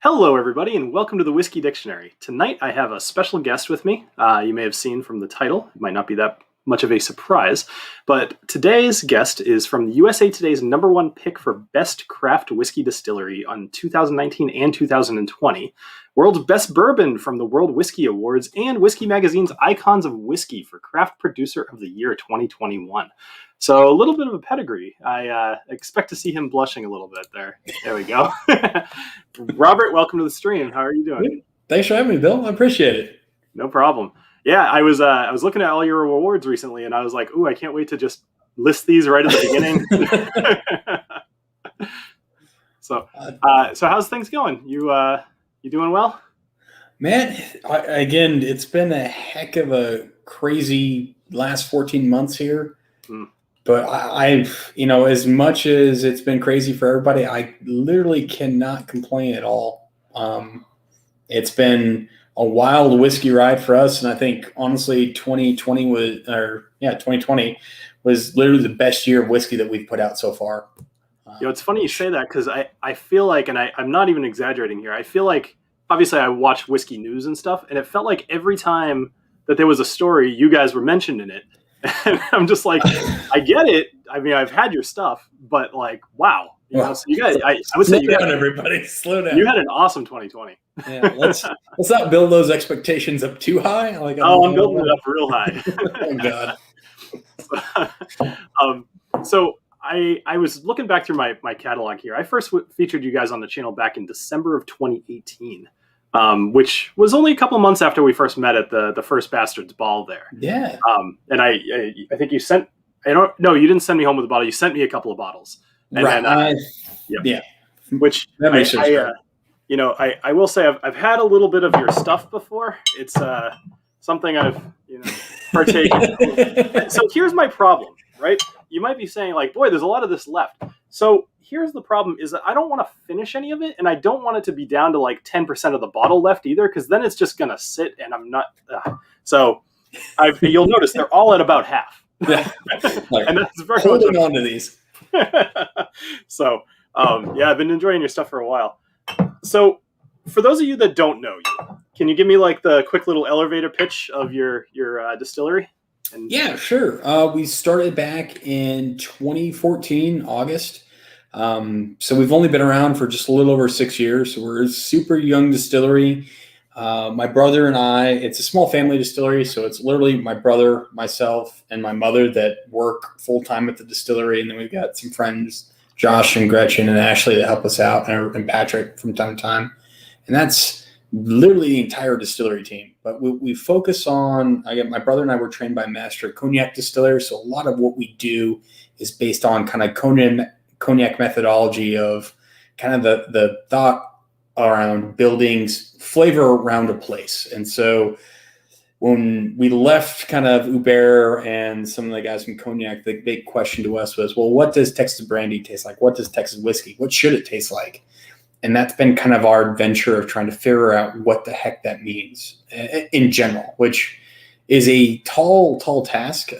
Hello, everybody, and welcome to the Whiskey Dictionary. Tonight, I have a special guest with me. You may have seen from the title. It might not be that much of a surprise, but today's guest is from USA Today's #1 pick for Best Craft Whiskey Distillery on 2019 and 2020, World's Best Bourbon from the World Whiskey Awards, and Whiskey Magazine's Icons of Whiskey for Craft Producer of the Year 2021. So a little bit of a pedigree. I expect to see him blushing a little bit there. There we go. Robert, welcome to the stream. How are you doing? Thanks for having me, Bill. I appreciate it. No problem. Yeah, I was looking at all your awards recently, and I was like, "Ooh, I can't wait to just list these right at the beginning." So how's things going? You doing well? Man, again, it's been a heck of a crazy last 14 months here. But I've, as much as it's been crazy for everybody, I literally cannot complain at all. It's been a wild whiskey ride for us, and I think honestly, 2020 was literally the best year of whiskey that we've put out so far. It's funny you say that because I feel like, and I'm not even exaggerating here, I feel like obviously I watch whiskey news and stuff, and it felt like every time that there was a story, you guys were mentioned in it. And I'm just like, I get it. I mean, I've had your stuff, but like, wow. So you guys, I would say slow down, everybody. Slow down. You had an awesome 2020. Yeah, let's not build those expectations up too high. I'm building it up real high. Oh God. So I was looking back through my catalog here. I first featured you guys on the channel back in December of 2018. Which was only a couple months after we first met at the First Bastards Ball there. Yeah. And I think you sent, you didn't send me home with a bottle. You sent me a couple of bottles. And right. Then, yeah. Which that makes sense. I will say I've had a little bit of your stuff before. It's something I've partaken. So here's my problem, right? You might be saying like, boy, there's a lot of this left. So here's the problem is that I don't want to finish any of it, and I don't want it to be down to like 10% of the bottle left either, because then it's just going to sit, and I'm not. So you'll notice they're all at about half. Yeah. And that's very holding on to these. So, I've been enjoying your stuff for a while. So for those of you that don't know you, can you give me like the quick little elevator pitch of your distillery? Yeah, sure. We started back in 2014, August. So we've only been around for just a little over 6 years. So we're a super young distillery. My brother and I, it's a small family distillery. So it's literally my brother, myself, and my mother that work full time at the distillery. And then we've got some friends, Josh and Gretchen and Ashley, that help us out, and Patrick from time to time. And that's literally the entire distillery team. But we focus on, my brother and I were trained by master cognac distillers. So a lot of what we do is based on kind of cognac methodology of kind of the thought around buildings, flavor around a place. And so when we left kind of Hubert and some of the guys from Cognac, the big question to us was, well, what does Texas brandy taste like? What does Texas whiskey? What should it taste like? And that's been kind of our adventure of trying to figure out what the heck that means in general, which is a tall task.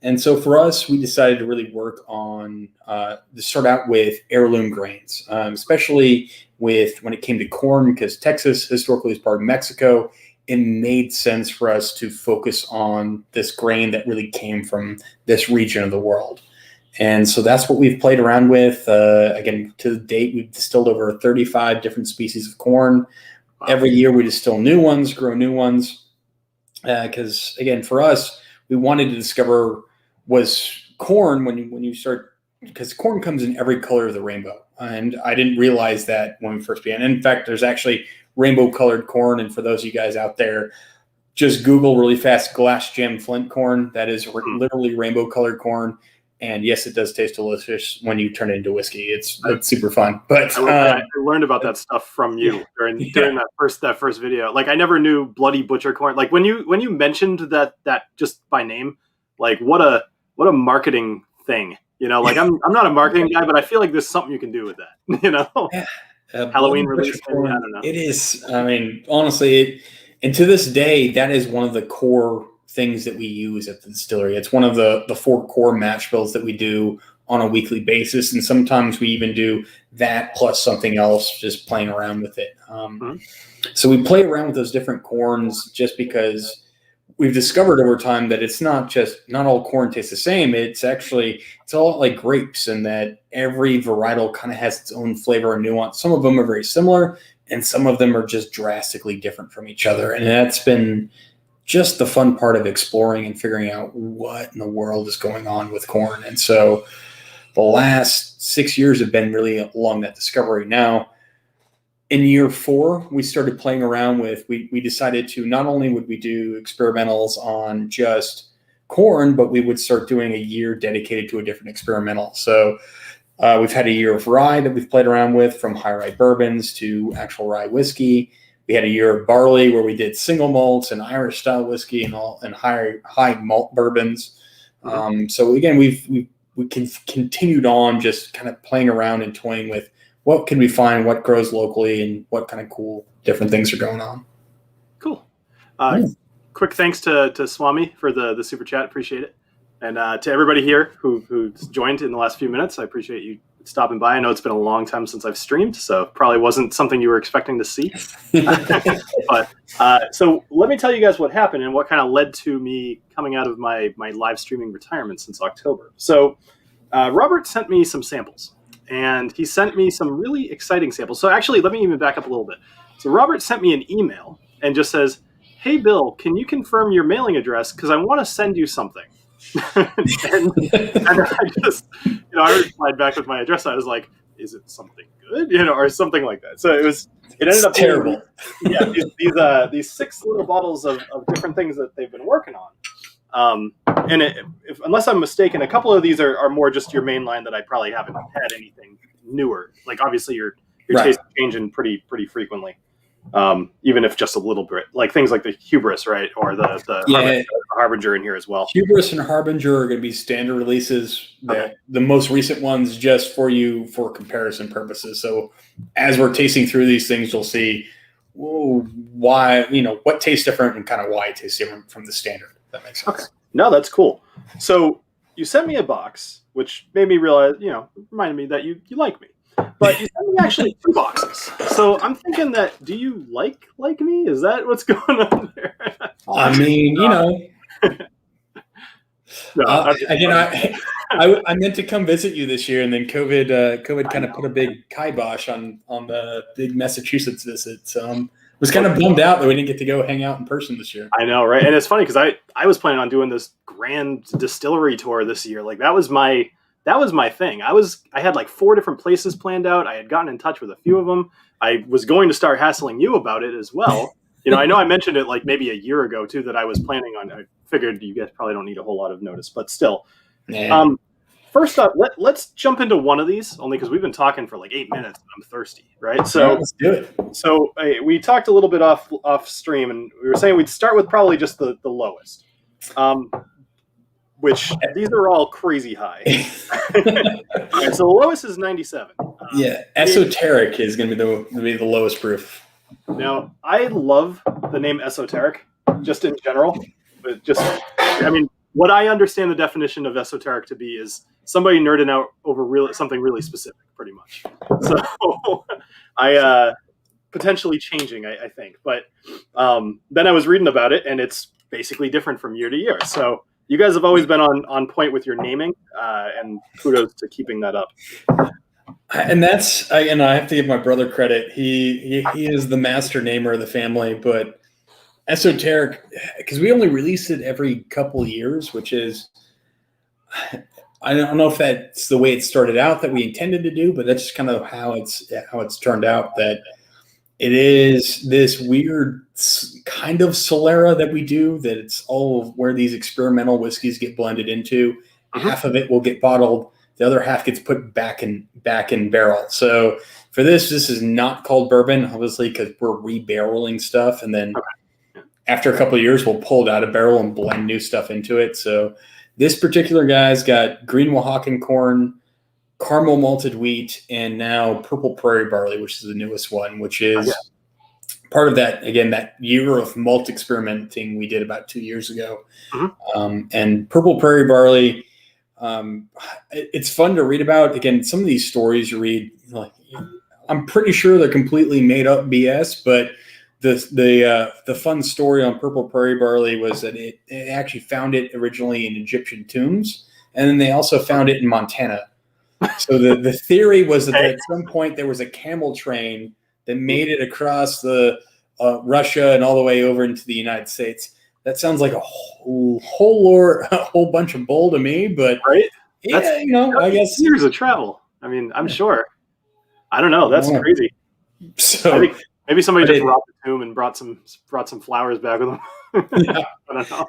And so for us, we decided to really work on to start out with heirloom grains, especially when it came to corn, because Texas historically is part of Mexico. It made sense for us to focus on this grain that really came from this region of the world. And so that's what we've played around with. Again, to the date, we've distilled over 35 different species of corn. Every year we distill new ones, grow new ones. Because again, for us, we wanted to discover was corn when you start, because corn comes in every color of the rainbow. And I didn't realize that when we first began. In fact, there's actually rainbow colored corn. And for those of you guys out there, just Google really fast glass gem flint corn. That is literally rainbow colored corn. And yes, it does taste delicious when you turn it into whiskey. It's super fun. But I learned about that stuff from you during that first video. Like I never knew bloody butcher corn. Like when you mentioned that just by name, like what a marketing thing. Like I'm not a marketing guy, but I feel like there's something you can do with that. Yeah. Halloween release. I don't know. It is. I mean, honestly, and to this day, that is one of the core things that we use at the distillery. It's one of the 4 core mash bills that we do on a weekly basis. And sometimes we even do that plus something else, just playing around with it. So we play around with those different corns just because we've discovered over time that it's not all corn tastes the same. It's a lot like grapes, in that every varietal kind of has its own flavor and nuance. Some of them are very similar, and some of them are just drastically different from each other. And that's been just the fun part of exploring and figuring out what in the world is going on with corn. And so the last 6 years have been really along that discovery. Now, in year 4, we started playing around with, we decided to, not only would we do experimentals on just corn, but we would start doing a year dedicated to a different experimental. So we've had a year of rye that we've played around with, from high rye bourbons to actual rye whiskey. We had a year of barley where we did single malts and Irish style whiskey and high malt bourbons. So again, we continued on just kind of playing around and toying with what can we find, what grows locally, and what kind of cool different things are going on. Cool. Quick thanks to Swami for the super chat. Appreciate it. And to everybody here who's joined in the last few minutes, I appreciate you stopping by. I know it's been a long time since I've streamed, so probably wasn't something you were expecting to see. But so let me tell you guys what happened and what kind of led to me coming out of my live streaming retirement since October. So Robert sent me some samples, and he sent me some really exciting samples. So actually, let me even back up a little bit. So Robert sent me an email and just says, "Hey, Bill, can you confirm your mailing address? Because I want to send you something." and I just, I replied back with my address. I was like, "Is it something good?" Or something like that. So it ended up terrible. These 6 little bottles of different things that they've been working on. And unless I'm mistaken, a couple of these are more just your main line that I probably haven't had anything newer. Like obviously your taste is changing pretty frequently. Even if just a little bit, like things like the Hubris, right? Or the Harbinger in here as well. Hubris and Harbinger are going to be standard releases. The most recent ones just for you for comparison purposes. So as we're tasting through these things, you'll see why, what tastes different and kind of why it tastes different from the standard. If that makes sense. Okay. No, that's cool. So you sent me a box, which made me realize, reminded me that you like me. But you sent me actually 2 boxes. So I'm thinking that, do you like me? Is that what's going on there? I mean, I meant to come visit you this year, and then COVID kind of put a big kibosh on the big Massachusetts visit. So I was kind of bummed out that we didn't get to go hang out in person this year. I know, right? And it's funny because I was planning on doing this grand distillery tour this year. Like that was my thing. I had like 4 different places planned out. I had gotten in touch with a few of them. I was going to start hassling you about it as well. I know I mentioned it like maybe a year ago too, that I was planning on. I figured you guys probably don't need a whole lot of notice, but still. Yeah. First up, let's jump into one of these, only because we've been talking for like 8 minutes and I'm thirsty, right? So let's do it. So we talked a little bit off stream, and we were saying we'd start with probably just the lowest. Which these are all crazy high. Right, so the lowest is 97. Esoteric is going to be the lowest proof. Now, I love the name Esoteric, just in general. But what I understand the definition of esoteric to be is somebody nerding out over something really specific, pretty much. So I potentially changing, I think. But then I was reading about it, and it's basically different from year to year. So you guys have always been on point with your naming, and kudos to keeping that up. And that's, I have to give my brother credit. He is the master namer of the family, but Esoteric, because we only release it every couple of years, which is, I don't know if that's the way it started out that we intended to do, but that's just kind of how it's turned out, that it is this weird kind of Solera that we do, that it's all where these experimental whiskeys get blended into. Mm-hmm. Half of it will get bottled. The other half gets put back in barrel. So for this is not called bourbon, obviously, because we're rebarreling stuff. And then after a couple of years, we'll pull it out of barrel and blend new stuff into it. So this particular guy's got green Oaxacan corn, caramel malted wheat, and now purple prairie barley, which is the newest one, which is part of that, again, that year of malt experimenting we did about 2 years ago. Mm-hmm. And purple prairie barley, It's fun to read about. Again, some of these stories you read, like, I'm pretty sure they're completely made up BS, but the fun story on purple prairie barley was that it actually found it originally in Egyptian tombs, and then they also found it in Montana. So the theory was that at some point there was a camel train that made it across the Russia and all the way over into the United States. That sounds like a whole bunch of bull to me, but right? yeah, I guess years of travel. I mean, I'm sure. I don't know. That's crazy. So I think maybe somebody just robbed the tomb and brought some flowers back with them. Yeah. I don't know.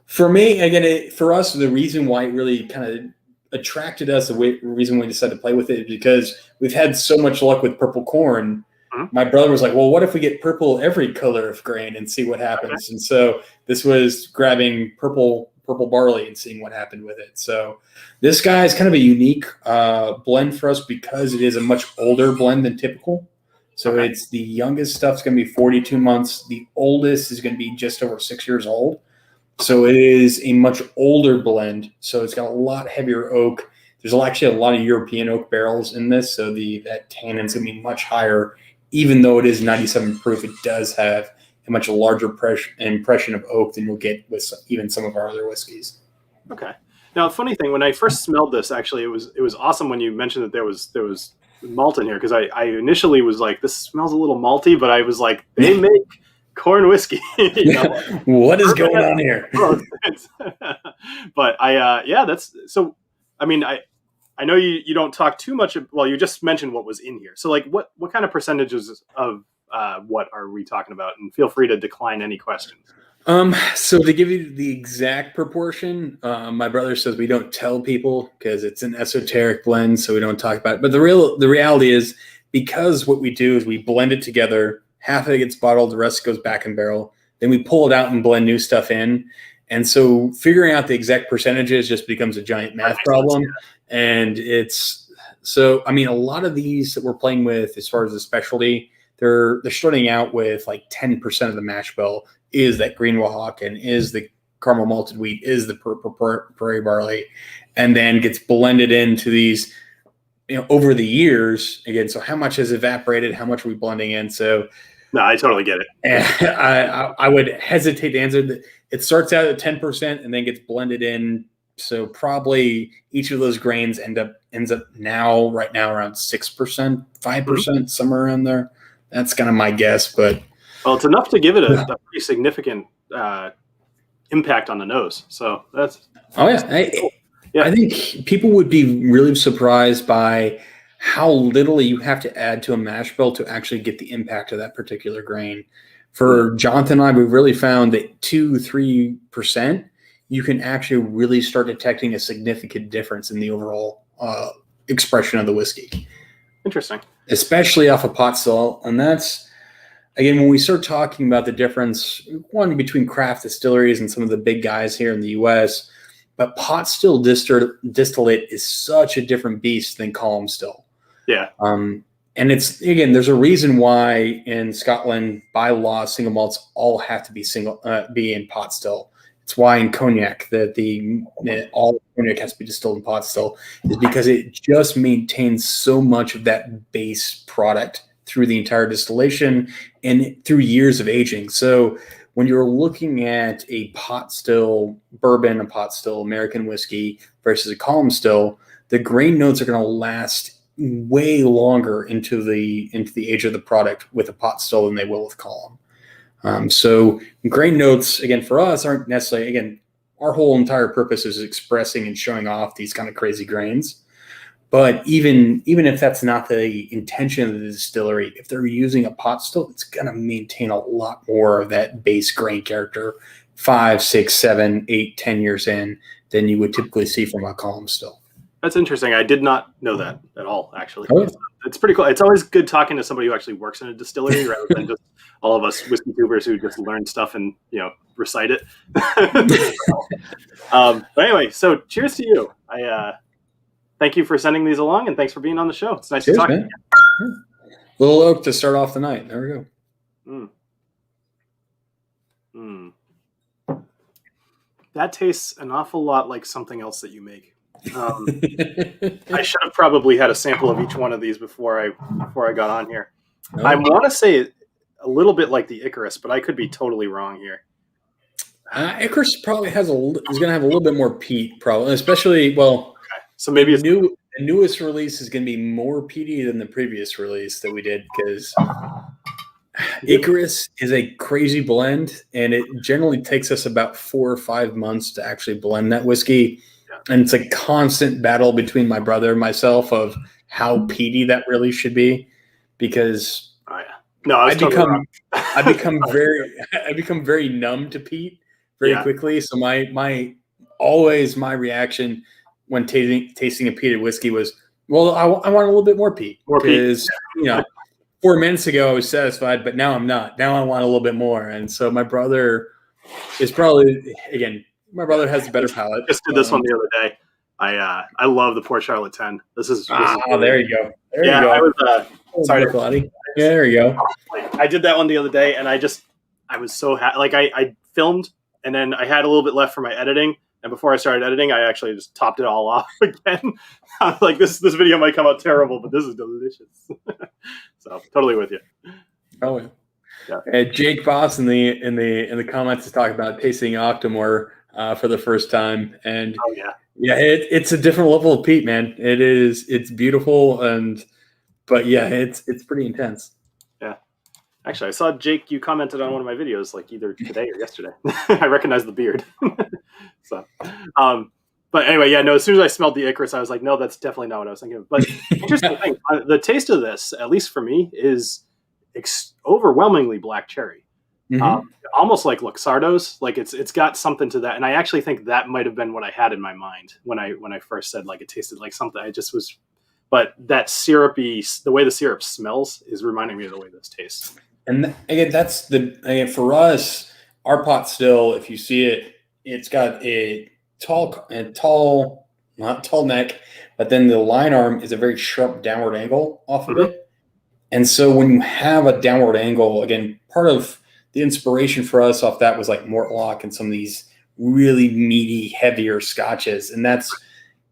For me, again, for us, the reason why it really kind of attracted us, the reason we decided to play with it is because we've had so much luck with purple corn. Mm-hmm. My brother was like, well, what if we get purple every color of grain and see what happens? Okay. And so this was grabbing purple barley and seeing what happened with it. So this guy is kind of a unique blend for us because it is a much older blend than typical. So it's the youngest stuff's going to be 42 months. The oldest is going to be just over 6 years old. So it is a much older blend. So it's got a lot heavier oak. There's actually a lot of European oak barrels in this. So that tannin's going to be much higher. Even though it is 97 proof, it does have a much larger impression of oak than you'll get with even some of our other whiskeys. Okay. Now, funny thing, when I first smelled this, actually, it was awesome when you mentioned that there was malt in here, because I initially was like, this smells a little malty, but I was like, they make corn whiskey. What is going on here? But that's so. I mean, I know you don't talk too much. Well, you just mentioned what was in here. So, like, what kind of percentages of what are we talking about? And feel free to decline any questions. So to give you the exact proportion, my brother says we don't tell people because it's an esoteric blend, so we don't talk about it. But the reality is, because what we do is we blend it together. Half of it gets bottled, the rest goes back in barrel. Then we pull it out and blend new stuff in. And so figuring out the exact percentages just becomes a giant math problem. And a lot of these that we're playing with, as far as the specialty, they're starting out with like 10% of the mash bill is that green Oaxacan, is the caramel malted wheat, is the purple prairie barley, and then gets blended into these, over the years again. So how much has evaporated? How much are we blending in? So no, I totally get it. I would hesitate to answer that. It starts out at 10% and then gets blended in. So probably each of those grains ends up right now around 6%, 5%, somewhere around there. That's kind of my guess, but well, it's enough to give it a pretty significant impact on the nose. So that's I think people would be really surprised by how little you have to add to a mash bill to actually get the impact of that particular grain. For Jonathan and I, we've really found that 2-3%, you can actually really start detecting a significant difference in the overall expression of the whiskey. Interesting. Especially off of pot still. And that's, again, when we start talking about the difference, one between craft distilleries and some of the big guys here in the U.S., but pot still distillate is such a different beast than column still. Yeah. And it's, again, there's a reason why in Scotland, by law, single malts all have to be in pot still. It's why in cognac that all cognac has to be distilled in pot still, is because it just maintains so much of that base product through the entire distillation and through years of aging. So when you're looking at a pot still bourbon, a pot still American whiskey versus a column still, the grain notes are going to last way longer into the age of the product with a pot still than they will with column. So grain notes, again, for us aren't necessarily, again, our whole entire purpose is expressing and showing off these kind of crazy grains. But even if that's not the intention of the distillery, if they're using a pot still, it's going to maintain a lot more of that base grain character 5, 6, 7, 8, 10 years in than you would typically see from a column still. That's interesting. I did not know that at all, actually. Oh, yeah. It's pretty cool. It's always good talking to somebody who actually works in a distillery rather than just all of us whiskey tubers who just learn stuff and, recite it. But anyway, so cheers to you. Thank you for sending these along, and thanks for being on the show. It's nice to talk to you. Little oak to start off the night. There we go. That tastes an awful lot like something else that you make. I should have probably had a sample of each one of these before I got on here. Oh. I want to say a little bit like the Icarus, but I could be totally wrong here. Icarus probably is going to have a little bit more peat, probably, especially So maybe it's the newest release is going to be more peaty than the previous release that we did, because Icarus is a crazy blend, and it generally takes us about 4 or 5 months to actually blend that whiskey. Yeah. And it's a constant battle between my brother and myself of how peaty that really should be, because I become very numb to peat very quickly. So my reaction when tasting a peated whiskey was, well, I want a little bit more peat, because 4 minutes ago I was satisfied, but now I'm not. Now I want a little bit more. And so my brother is probably, again, my brother has a better palate. Just did this one the other day. I love the Port Charlotte 10. This is there you go. There you go. Sorry, Claudia. Yeah, there you go. I did that one the other day, and I was so happy. Like I filmed, and then I had a little bit left for my editing. And before I started editing, I actually just topped it all off again. I was like, this video might come out terrible, but this is delicious. So totally with you. Oh yeah. Jake Boss in the comments is talking about tasting Octomore for the first time, and it's a different level of peat, man. It's beautiful, but it's pretty intense. Yeah. Actually, I saw Jake, you commented on one of my videos like either today or yesterday. I recognize the beard. So, but anyway, as soon as I smelled the Icarus, I was like, no, that's definitely not what I was thinking of. But interesting thing, the taste of this, at least for me, is overwhelmingly black cherry. Mm-hmm. Almost like Luxardo's. Like it's got something to that. And I actually think that might have been what I had in my mind when I first said like it tasted like something. I just was, but that syrupy, the way the syrup smells is reminding me of the way this tastes. And again, for us, our pot still, if you see it, it's got a tall, not tall neck, but then the line arm is a very sharp downward angle off of it. And so when you have a downward angle, again, part of the inspiration for us off that was like Mortlock and some of these really meaty, heavier scotches. And that's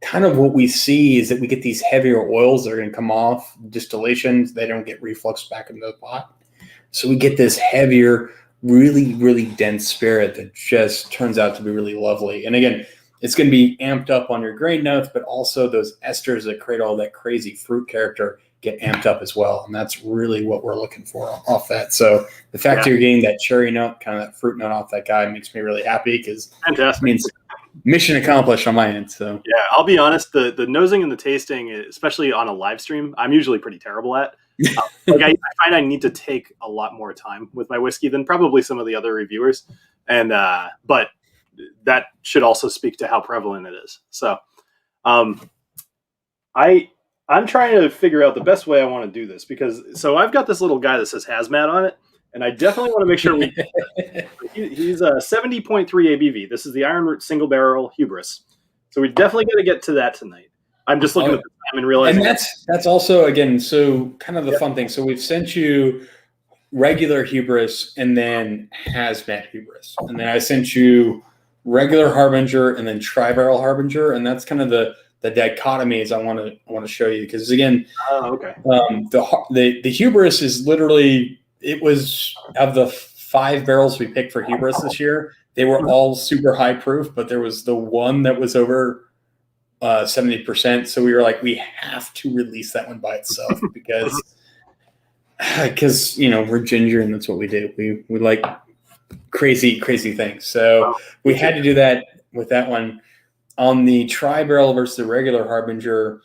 kind of what we see, is that we get these heavier oils that are going to come off distillations. They don't get refluxed back into the pot. So we get this heavier, really, really dense spirit that just turns out to be really lovely. And again, it's going to be amped up on your grain notes, but also those esters that create all that crazy fruit character get amped up as well. And that's really what we're looking for off that. So the fact that you're getting that cherry note, kind of that fruit note off that guy, makes me really happy, because it means mission accomplished on my end. So yeah, I'll be honest, the nosing and the tasting, especially on a live stream, I'm usually pretty terrible at. I find I need to take a lot more time with my whiskey than probably some of the other reviewers, and but that should also speak to how prevalent it is. So I'm trying to figure out the best way I want to do this, because I've got this little guy that says hazmat on it, and I definitely want to make sure he's a 70.3 ABV. This is the Ironroot single barrel Hubris, so we definitely got to get to that tonight. I'm just looking at the time and realizing. And that's also, again, so kind of the fun thing. So we've sent you regular Hubris and then hazmat Hubris. And then I sent you regular Harbinger and then tri-barrel Harbinger. And that's kind of the dichotomies I want to show you. Because again, the Hubris is literally, it was of the 5 barrels we picked for Hubris this year, they were all super high proof, but there was the one that was over 70%. So we were like, we have to release that one by itself, because we're ginger and that's what we do. We like crazy things. So we had to do that with that one. On the tri-barrel versus the regular Harbinger,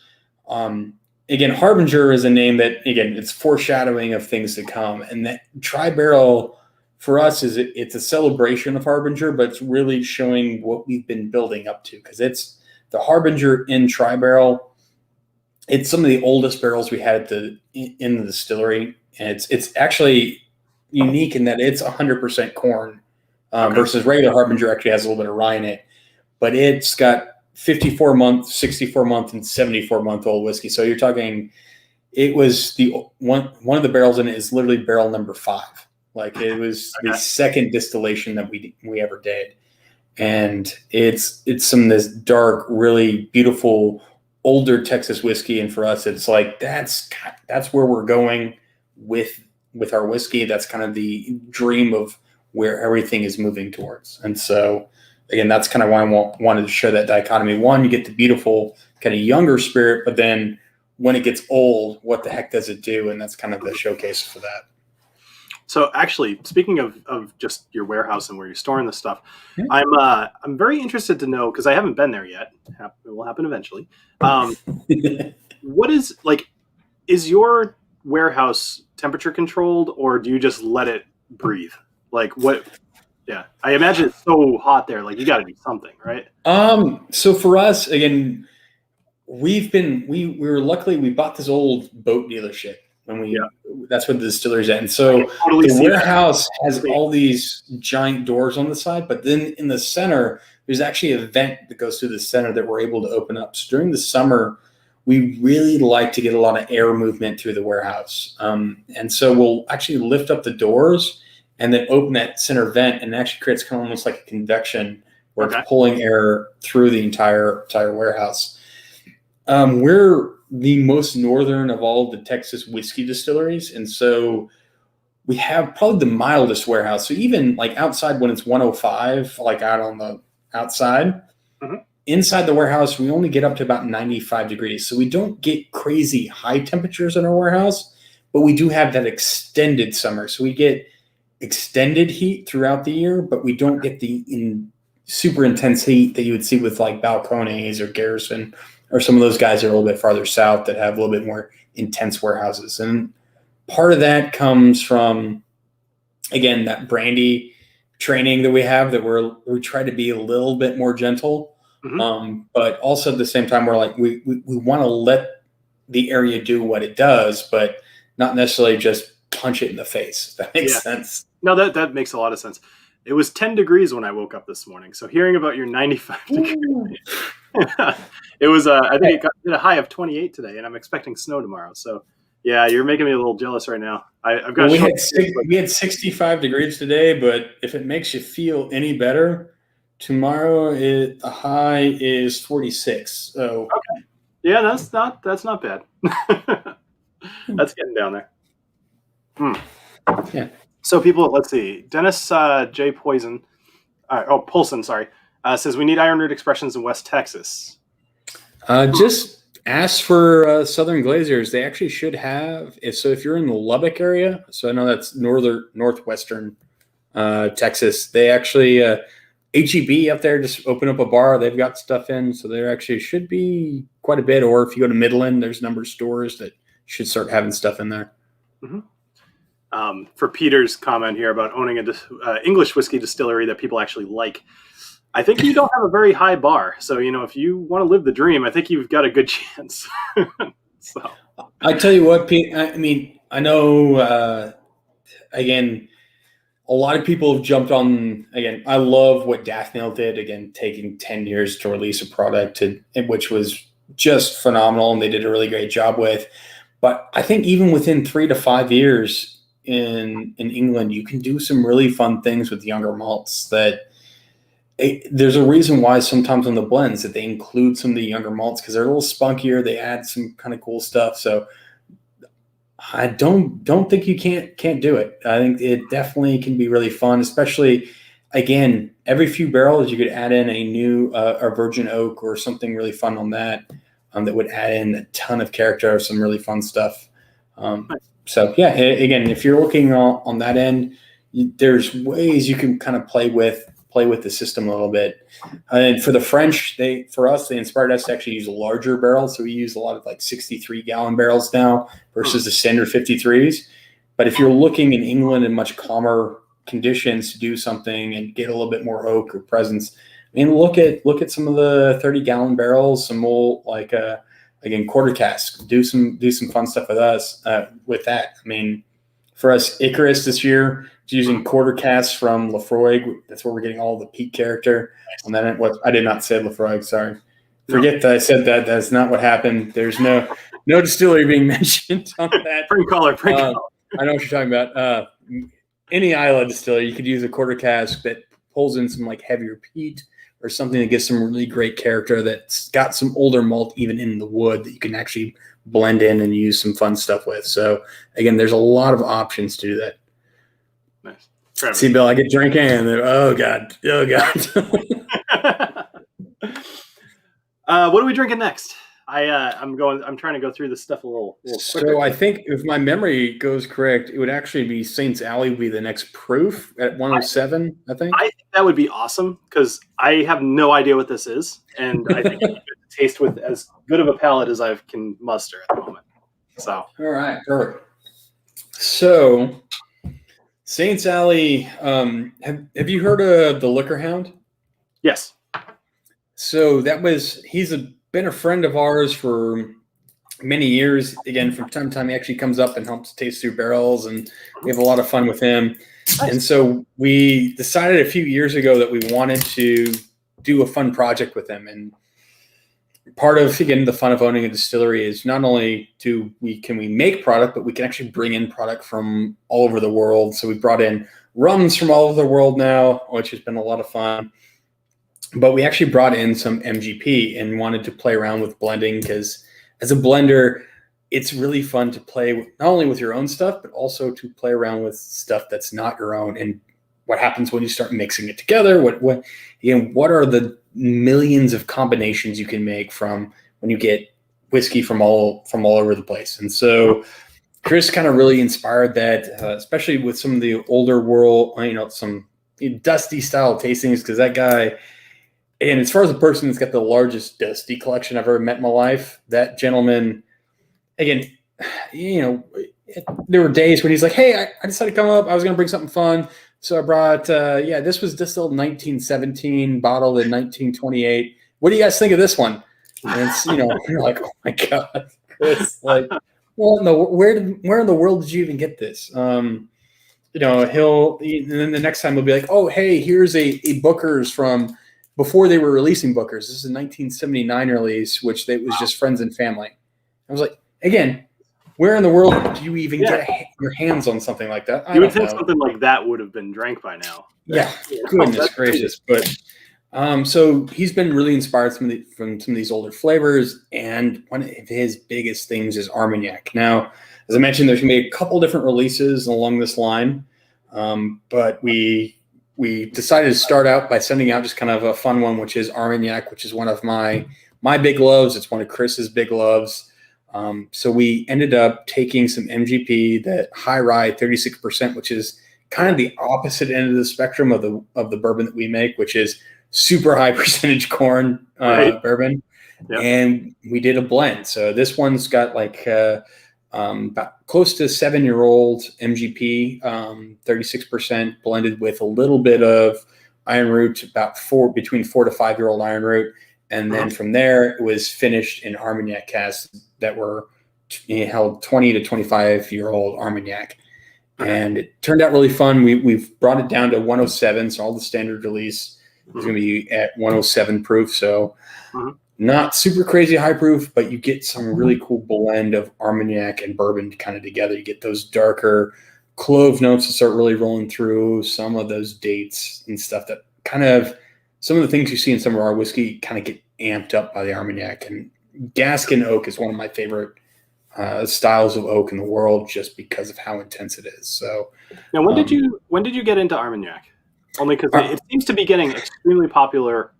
again, Harbinger is a name that, again, it's foreshadowing of things to come. And that tri-barrel for us it's a celebration of Harbinger, but it's really showing what we've been building up to, because it's the Harbinger in tri-barrel. It's some of the oldest barrels we had in the distillery, and it's actually unique in that it's 100% corn versus regular Harbinger actually has a little bit of rye in it, but it's got 54-month, 64-month, and 74-month old whiskey. So you're talking, it was the one of the barrels in it is literally barrel number 5. Like it was the second distillation that we ever did. and it's some of this dark, really beautiful, older Texas whiskey. And for us, it's like that's where we're going with our whiskey. That's kind of the dream of where everything is moving towards. And so, again, that's kind of why I wanted to show that dichotomy. One, you get the beautiful kind of younger spirit, but then when it gets old, what the heck does it do? And that's kind of the showcase for that. So actually, speaking of just your warehouse and where you're storing this stuff, Yeah. I'm very interested to know, because I haven't been there yet. It will happen eventually. What is your warehouse temperature controlled, or do you just let it breathe? Like what? Yeah, I imagine it's so hot there. Like you got to do something, right? So for us, again, we bought this old boat dealership that's where the distillery's at. And so totally the warehouse has all these giant doors on the side, but then in the center, there's actually a vent that goes through the center that we're able to open up. So during the summer, we really like to get a lot of air movement through the warehouse. And so we'll actually lift up the doors and then open that center vent, and it actually creates kind of almost like a convection where it's pulling air through the entire warehouse. We're the most northern of all the Texas whiskey distilleries, and so we have probably the mildest warehouse. So even like outside when it's 105, like out on the outside, inside the warehouse, we only get up to about 95 degrees. So we don't get crazy high temperatures in our warehouse, but we do have that extended summer. So we get extended heat throughout the year, but we don't get the super intense heat that you would see with like Balcones or Garrison or some of those guys that are a little bit farther south that have a little bit more intense warehouses. And part of that comes from, again, that brandy training that we have, that we try to be a little bit more gentle. But also at the same time, we're like, we want to let the area do what it does, but not necessarily just punch it in the face. If that makes sense. No, that makes a lot of sense. It was 10 degrees when I woke up this morning. So hearing about your 95 degrees, it was, I think it hit a high of 28 today, and I'm expecting snow tomorrow. So yeah, you're making me a little jealous right now. I've got. We had 65 degrees today, but if it makes you feel any better, tomorrow the high is 46. So yeah, that's not bad. That's getting down there. Yeah. So people, let's see. Dennis J. Poison, Polson, sorry, says we need Ironroot expressions in West Texas. Just ask for Southern Glaziers. They actually should have. So if you're in the Lubbock area, so I know that's northwestern Texas, they actually HEB up there just open up a bar. They've got stuff in, so there actually should be quite a bit. Or if you go to Midland, there's a number of stores that should start having stuff in there. For Peter's comment here about owning an English whiskey distillery that people actually like, I think you don't have a very high bar. So, if you want to live the dream, I think you've got a good chance. So I tell you what, Pete, I know, again, a lot of people have jumped on, again, I love what Daphne did, again, taking 10 years to release a product, which was just phenomenal, and they did a really great job with. But I think even within 3 to 5 years in England, you can do some really fun things with younger malts there's a reason why sometimes on the blends that they include some of the younger malts, because they're a little spunkier. They add some kind of cool stuff. So I don't think you can't do it. I think it definitely can be really fun, especially, again, every few barrels you could add in a new a virgin oak or something really fun on that would add in a ton of character, some really fun stuff. So yeah, again, if you're looking on that end, there's ways you can kind of play with the system a little bit. And for the French, they inspired us to actually use larger barrels. So we use a lot of like 63-gallon barrels now versus the standard 53s. But if you're looking in England in much calmer conditions to do something and get a little bit more oak or presence, look at some of the 30-gallon barrels, some more like again, quarter casks. Do some fun stuff with us with that. For us, Icarus this year, using quarter casks from Lafroig. That's where we're getting all the peak character. And then I did not say Lafroig. Sorry, forget that I said that. That's not what happened. There's no distillery being mentioned on that. Prank caller. I know what you're talking about. Any Isla distillery, you could use a quarter cask that pulls in some like heavier peat or something that gives some really great character that's got some older malt even in the wood that you can actually blend in and use some fun stuff with. So again, there's a lot of options to do that. Nice. Travis. See, Bill, I get drinking and oh God. What are we drinking next? I'm trying to go through this stuff a little quicker. So I think if my memory goes correct, it would actually be Saints Alley would be the next proof at 107, I think. I think that would be awesome because I have no idea what this is, and I think it would taste with as good of a palate as I can muster at the moment. So all right, perfect. So Saints Alley, have you heard of the Liquor Hound? Yes. So he's been a friend of ours for many years. Again, from time to time, he actually comes up and helps taste through barrels, and we have a lot of fun with him. Nice. And so we decided a few years ago that we wanted to do a fun project with him. And part of, again, the fun of owning a distillery is not only can we make product, but we can actually bring in product from all over the world. So we brought in rums from all over the world now, which has been a lot of fun. But we actually brought in some MGP and wanted to play around with blending because as a blender, it's really fun to play not only with your own stuff, but also to play around with stuff that's not your own. And what happens when you start mixing it together? What are the millions of combinations you can make from when you get whiskey from all over the place? And so Chris kind of really inspired that, especially with some of the older world, some dusty style tastings, because that guy. And as far as the person that's got the largest dusty collection I've ever met in my life, that gentleman, again, there were days when he's like, hey, I decided to come up. I was going to bring something fun. So I brought, this was distilled in 1917, bottled in 1928. What do you guys think of this one? And it's, you're like, oh my God. It's like, well, no, where in the world did you even get this? And then the next time he'll be like, oh, hey, here's a Booker's from before they were releasing Booker's. This is a 1979 release, which was just friends and family. I was like, again, where in the world do you even get your hands on something like that? You would think something like that would have been drank by now. Yeah, goodness gracious. But so he's been really inspired from some of these older flavors, and one of his biggest things is Armagnac. Now, as I mentioned, there's going to be a couple different releases along this line, but we decided to start out by sending out just kind of a fun one, which is Armagnac, which is one of my big loves. It's one of Chris's big loves. So we ended up taking some MGP, that high rye 36%, which is kind of the opposite end of the spectrum of the bourbon that we make, which is super high percentage corn bourbon. Yep. And we did a blend. So this one's got like about close to 7-year-old MGP, 36% blended with a little bit of Ironroot, between 4 to 5-year-old Ironroot. And then from there, it was finished in Armagnac casks that were held 20 to 25-year-old Armagnac. And it turned out really fun. We've brought it down to 107. So all the standard release is going to be at 107 proof. So not super crazy high proof, but you get some really cool blend of Armagnac and bourbon kind of together. You get those darker clove notes that start really rolling through, some of those dates and stuff that kind of, some of the things you see in some of our whiskey kind of get amped up by the Armagnac. And Gascon oak is one of my favorite styles of oak in the world, just because of how intense it is. So now, when did you get into Armagnac? Only because it seems to be getting extremely popular.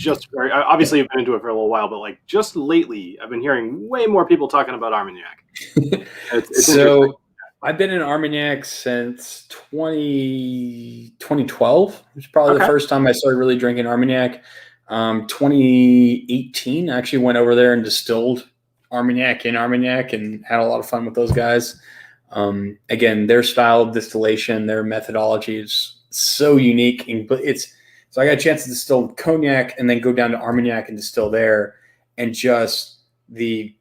Obviously you've been into it for a little while, but like just lately, I've been hearing way more people talking about Armagnac. It's so I've been in Armagnac since 2012. It was probably the first time I started really drinking Armagnac. 2018, I actually went over there and distilled Armagnac in Armagnac and had a lot of fun with those guys. Again, their style of distillation, their methodology is so unique. So I got a chance to distill cognac and then go down to Armagnac and distill there. And just the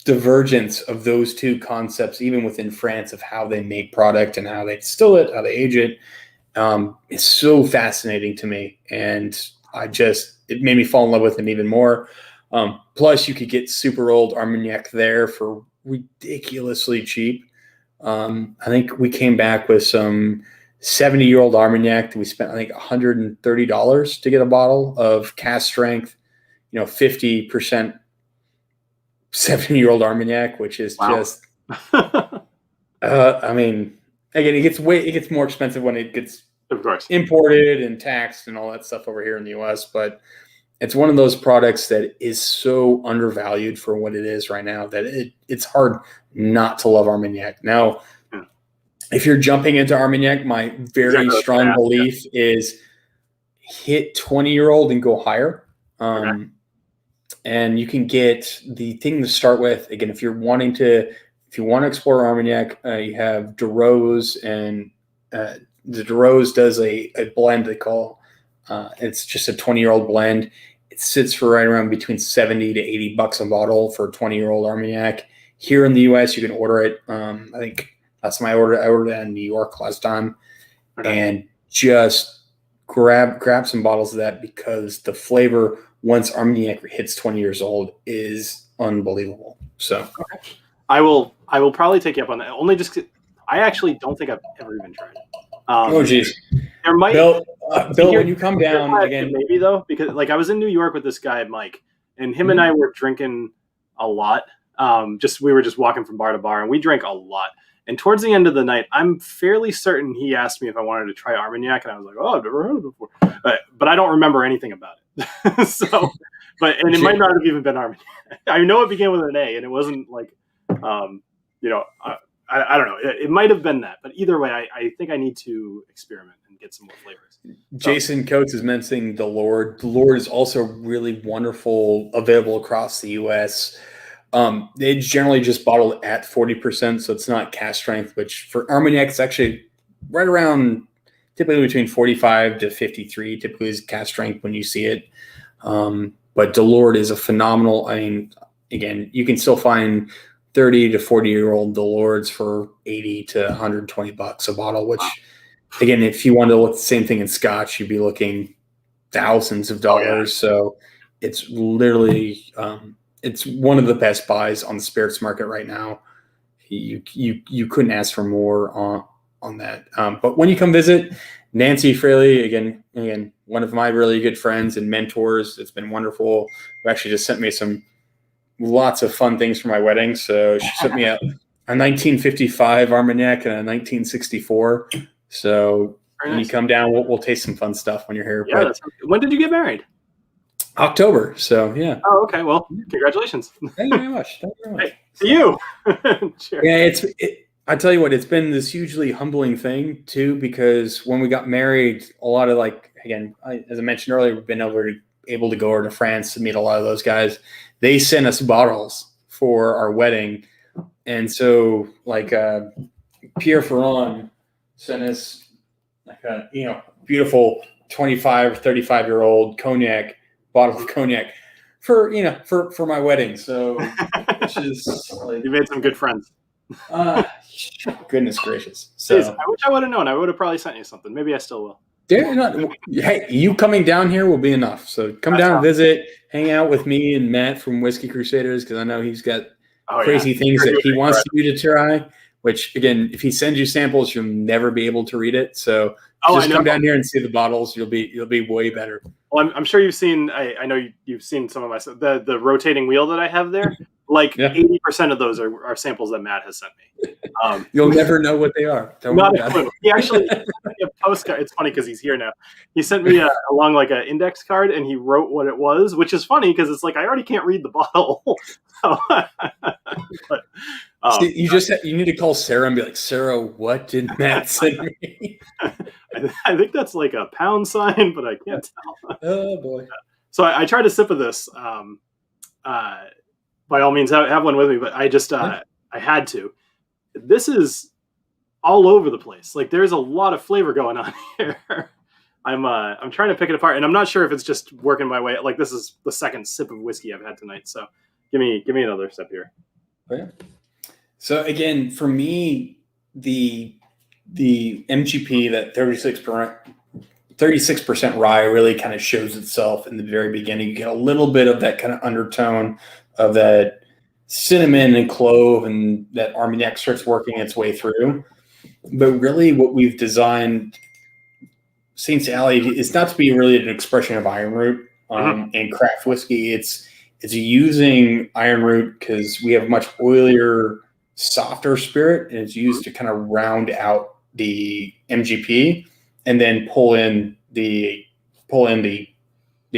divergence of those two concepts, even within France, of how they make product and how they distill it, how they age it, is so fascinating to me. And it made me fall in love with them even more. Plus, you could get super old Armagnac there for ridiculously cheap. I think we came back with some 70-year-old Armagnac that we spent, I think, $130 to get a bottle of cask strength, 50% 70-year-old Armagnac, which is just, I mean, again, it gets more expensive when it gets of course imported and taxed and all that stuff over here in the US, but it's one of those products that is so undervalued for what it is right now that it's hard not to love Armagnac. Now, if you're jumping into Armagnac, my very strong belief is hit 20-year-old and go higher. And you can get the thing to start with. Again, if you want to explore Armagnac, you have DeRose, and the DeRose does a blend they call, it's just a 20-year-old blend. It sits for right around between $70 to $80 a bottle for a 20-year-old Armagnac. Here in the US, you can order it. I think that's my order. I ordered it in New York last time, and just grab some bottles of that because the flavor, once Armagnac hits 20 years old, is unbelievable. So I will probably take you up on that. Only just I actually don't think I've ever even tried it. Oh geez, there might Bill, when you come down again, maybe though, because like I was in New York with this guy Mike, and him and I were drinking a lot. We were just walking from bar to bar, and we drank a lot. And towards the end of the night, I'm fairly certain he asked me if I wanted to try Armagnac, and I was like, "Oh, I've never heard of it before," but I don't remember anything about it. So, it might not have even been Armagnac. I know it began with an A, and it wasn't like, I don't know. It might have been that, but either way, I think I need to experiment and get some more flavors. Jason Coates is mentioning the Lord. The Lord is also really wonderful, available across the U.S. It's generally just bottled at 40%, so it's not cask strength, which for Armagnac, it's actually right around typically between 45 to 53, typically is cask strength when you see it. But DeLord is a phenomenal, I mean, again, you can still find 30 to 40-year-old DeLords for 80 to 120 bucks a bottle, which, again, if you wanted to look the same thing in Scotch, you'd be looking thousands of dollars. So it's literally it's one of the best buys on the spirits market right now. You couldn't ask for more on that. But when you come visit, Nancy Fraley, again, one of my really good friends and mentors, it's been wonderful. Who actually just sent me lots of fun things for my wedding. So she sent me a 1955 Armagnac and a 1964. So when you come down, we'll taste some fun stuff when you're here. Yeah. But when did you get married? October. So yeah. Oh, okay. Well, congratulations. Thank you very much. Hey, to you. Sure. Yeah, I tell you what, it's been this hugely humbling thing too, because when we got married, a lot of as I mentioned earlier, we've been able to go over to France to meet a lot of those guys. They sent us bottles for our wedding. And so Pierre Ferrand sent us a beautiful 25 or 35-year-old bottle of cognac for my wedding. So which is you made some good friends. Goodness gracious. So I wish I would have known. I would have probably sent you something. Maybe I still will. Hey, you coming down here will be enough. So come down and visit, hang out with me and Matt from Whiskey Crusaders, because I know he's got crazy things that he wants you to try. Which, again, if he sends you samples, you'll never be able to read it. So just come down here and see the bottles. You'll be way better. Well, I'm sure you've seen. I know you've seen some of my the rotating wheel that I have there. 80% of those are samples that Matt has sent me. You'll never know what they are. Not a clue. He actually sent me a postcard. It's funny because he's here now. He sent me along an index card, and he wrote what it was, which is funny because it's I already can't read the bottle. But, you need to call Sarah and be like, Sarah, what did Matt send me? I think that's a pound sign, but I can't tell. Oh boy! So I tried a sip of this. By all means, have one with me. But I just I had to. This is all over the place. There's a lot of flavor going on here. I'm trying to pick it apart, and I'm not sure if it's just working my way. This is the second sip of whiskey I've had tonight. So give me another sip here. Okay. So again, for me, the MGP, that 36% rye, really kind of shows itself in the very beginning. You get a little bit of that kind of undertone of that cinnamon and clove, and that Armagnac starts working its way through. But really what we've designed Saint's Alley is not to be really an expression of Ironroot and craft whiskey. It's using Ironroot because we have a much oilier, softer spirit, and it's used to kind of round out the MGP and then pull in the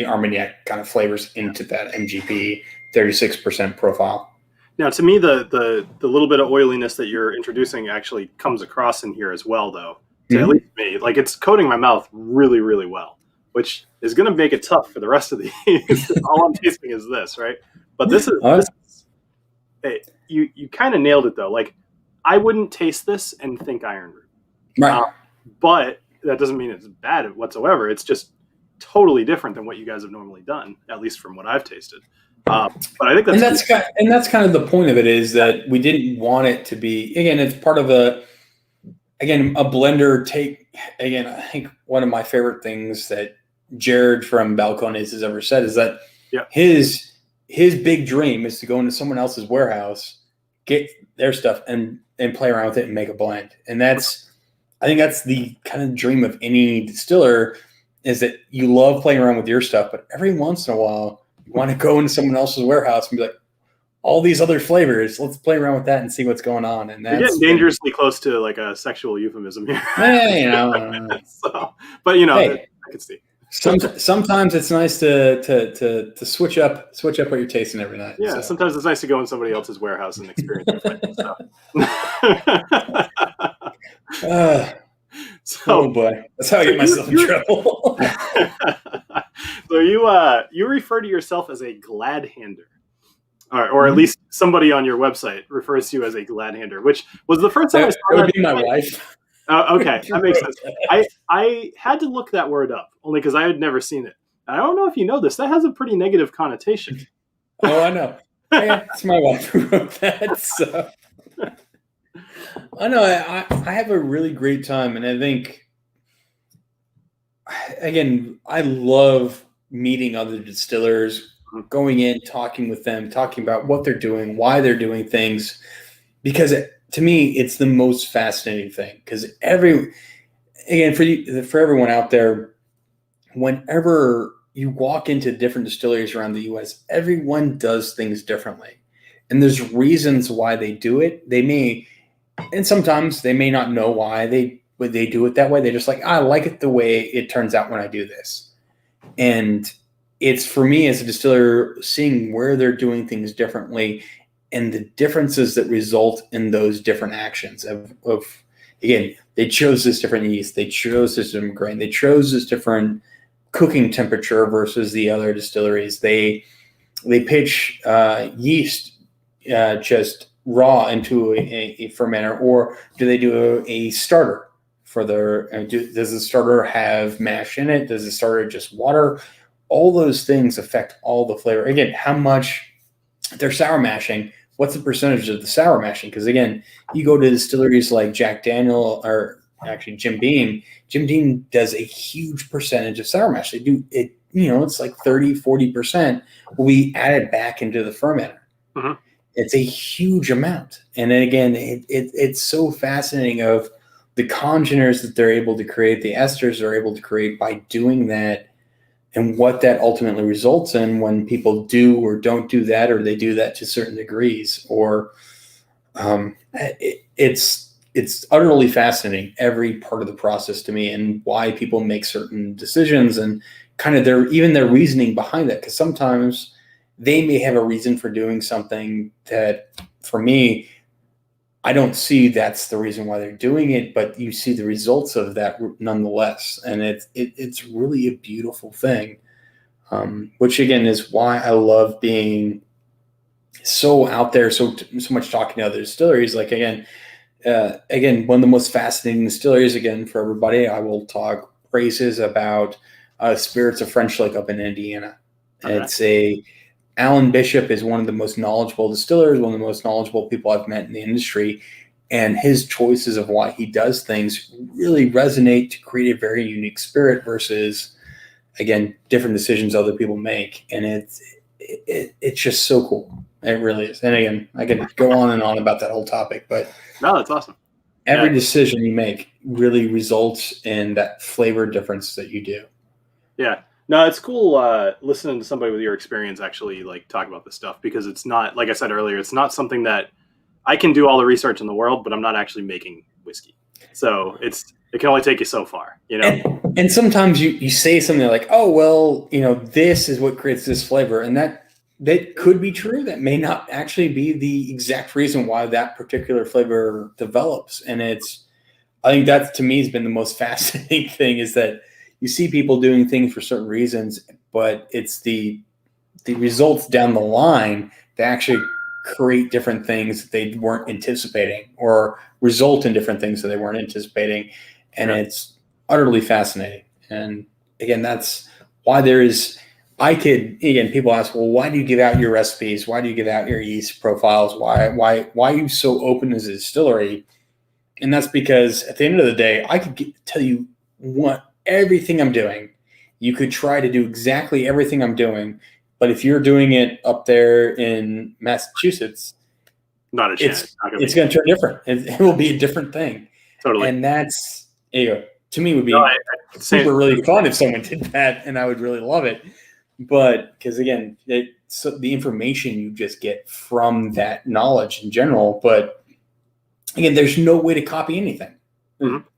Armagnac kind of flavors into that MGP 36% profile. Now, to me, the little bit of oiliness that you're introducing actually comes across in here as well, though. To at least me, like it's coating my mouth really, really well, which is going to make it tough for the rest of these. All I'm tasting is this, right? But this is hey, you kind of nailed it though. Like I wouldn't taste this and think Ironroot, right? But that doesn't mean it's bad whatsoever. It's just totally different than what you guys have normally done, at least from what I've tasted. But I think that's kind of the point of it, is that we didn't want it to be, again, it's part of a blender take. Again, I think one of my favorite things that Jared from Balcones has ever said is that his big dream is to go into someone else's warehouse, get their stuff and play around with it and make a blend. And I think that's the kind of dream of any distiller, is that you love playing around with your stuff, but every once in a while you want to go into someone else's warehouse and be like, all these other flavors, let's play around with that and see what's going on. And that's, you're getting dangerously close to like a sexual euphemism here. Hey, but I can see. Sometimes it's nice to switch up what you're tasting every night. Yeah, sometimes it's nice to go in somebody else's warehouse and experience it. Oh boy, that's how I get myself in trouble. So you refer to yourself as a glad hander. Or at least somebody on your website refers to you as a glad hander, which was the first time I saw that. Would be my wife. Okay, that makes sense. I had to look that word up only because I had never seen it. And I don't know if you know this. That has a pretty negative connotation. Oh, I know. Yeah, it's my wife who wrote that. So I know I have a really great time, and I think, again, I love meeting other distillers, going in, talking with them, talking about what they're doing, why they're doing things, because to me, it's the most fascinating thing. Because for everyone out there, whenever you walk into different distilleries around the U.S., everyone does things differently, and there's reasons why they do it. And sometimes they may not know why they do it that way. They're just like, I like it the way it turns out when I do this, and it's, for me as a distiller, seeing where they're doing things differently and the differences that result in those different actions of again, they chose this different yeast, they chose this different grain, they chose this different cooking temperature versus the other distilleries. They pitch yeast just raw into a fermenter, or do they do a starter for their, does the starter have mash in it? Does the starter just water? All those things affect all the flavor. Again, how much they're sour mashing, what's the percentage of the sour mashing? Because again, you go to distilleries like Jack Daniel, or actually Jim Beam. Jim Beam does a huge percentage of sour mash. They do it, it's like 30-40% will be added back into the fermenter. Mm-hmm. It's a huge amount. And then again, it's so fascinating of the congeners that they're able to create, the esters they're able to create by doing that, and what that ultimately results in when people do or don't do that, or they do that to certain degrees, or it's utterly fascinating, every part of the process to me, and why people make certain decisions and kind of their reasoning behind that. Because sometimes they may have a reason for doing something that, for me, I don't see that's the reason why they're doing it, but you see the results of that nonetheless. And it's really a beautiful thing, which again is why I love being so out there, so much talking to other distilleries. Like again, one of the most fascinating distilleries, again, for everybody, I will talk praises about Spirits of French Lake up in Indiana. Okay. Alan Bishop is one of the most knowledgeable distillers, one of the most knowledgeable people I've met in the industry, and his choices of why he does things really resonate to create a very unique spirit versus, again, different decisions other people make. And it's just so cool. It really is. And again, I could go on and on about that whole topic, but no, that's awesome. every decision you make really results in that flavor difference that you do. Yeah. No, it's cool listening to somebody with your experience actually like talk about this stuff, because it's not, like I said earlier, it's not something that I can do all the research in the world, but I'm not actually making whiskey. So it can only take you so far, you know? And sometimes you say something like, oh, well, this is what creates this flavor. And that could be true. That may not actually be the exact reason why that particular flavor develops. And I think that to me has been the most fascinating thing, is that you see people doing things for certain reasons, but it's the results down the line that actually create different things that they weren't anticipating, or result in different things that they weren't anticipating. And it's utterly fascinating. And again, that's why people ask, well, why do you give out your recipes? Why do you give out your yeast profiles? Why are you so open as a distillery? And that's because at the end of the day, I could tell you everything I'm doing. You could try to do exactly everything I'm doing, but if you're doing it up there in Massachusetts, not a chance. It's going to turn different. It will be a different thing. Totally. And that's, to me, would be super really fun if someone did that, and I would really love it. But because again, so the information you just get from that knowledge in general. But again, there's no way to copy anything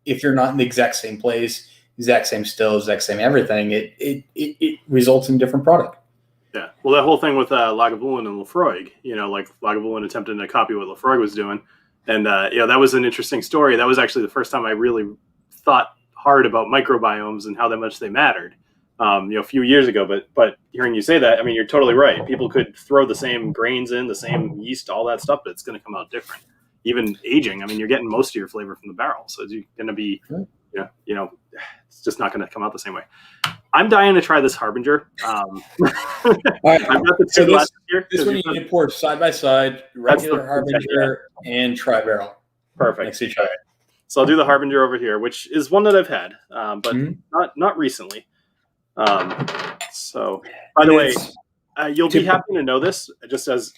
if you're not in the exact same place, exact same still, exact same everything. It results in a different product. Yeah. Well, that whole thing with Lagavulin and Laphroaig, like Lagavulin attempting to copy what Laphroaig was doing. And, that was an interesting story. That was actually the first time I really thought hard about microbiomes and how much they mattered, a few years ago. But hearing you say that, I mean, you're totally right. People could throw the same grains in, the same yeast, all that stuff, but it's going to come out different. Even aging, I mean, you're getting most of your flavor from the barrel. So it's going to be, it's just not going to come out the same way. I'm dying to try this Harbinger. All right. So this one you need to pour side by side, regular Harbinger and Tri-Barrel. Perfect. Next to each other. So I'll do the Harbinger over here, which is one that I've had, but not recently. So, by the way, you'll be happy to know this, just as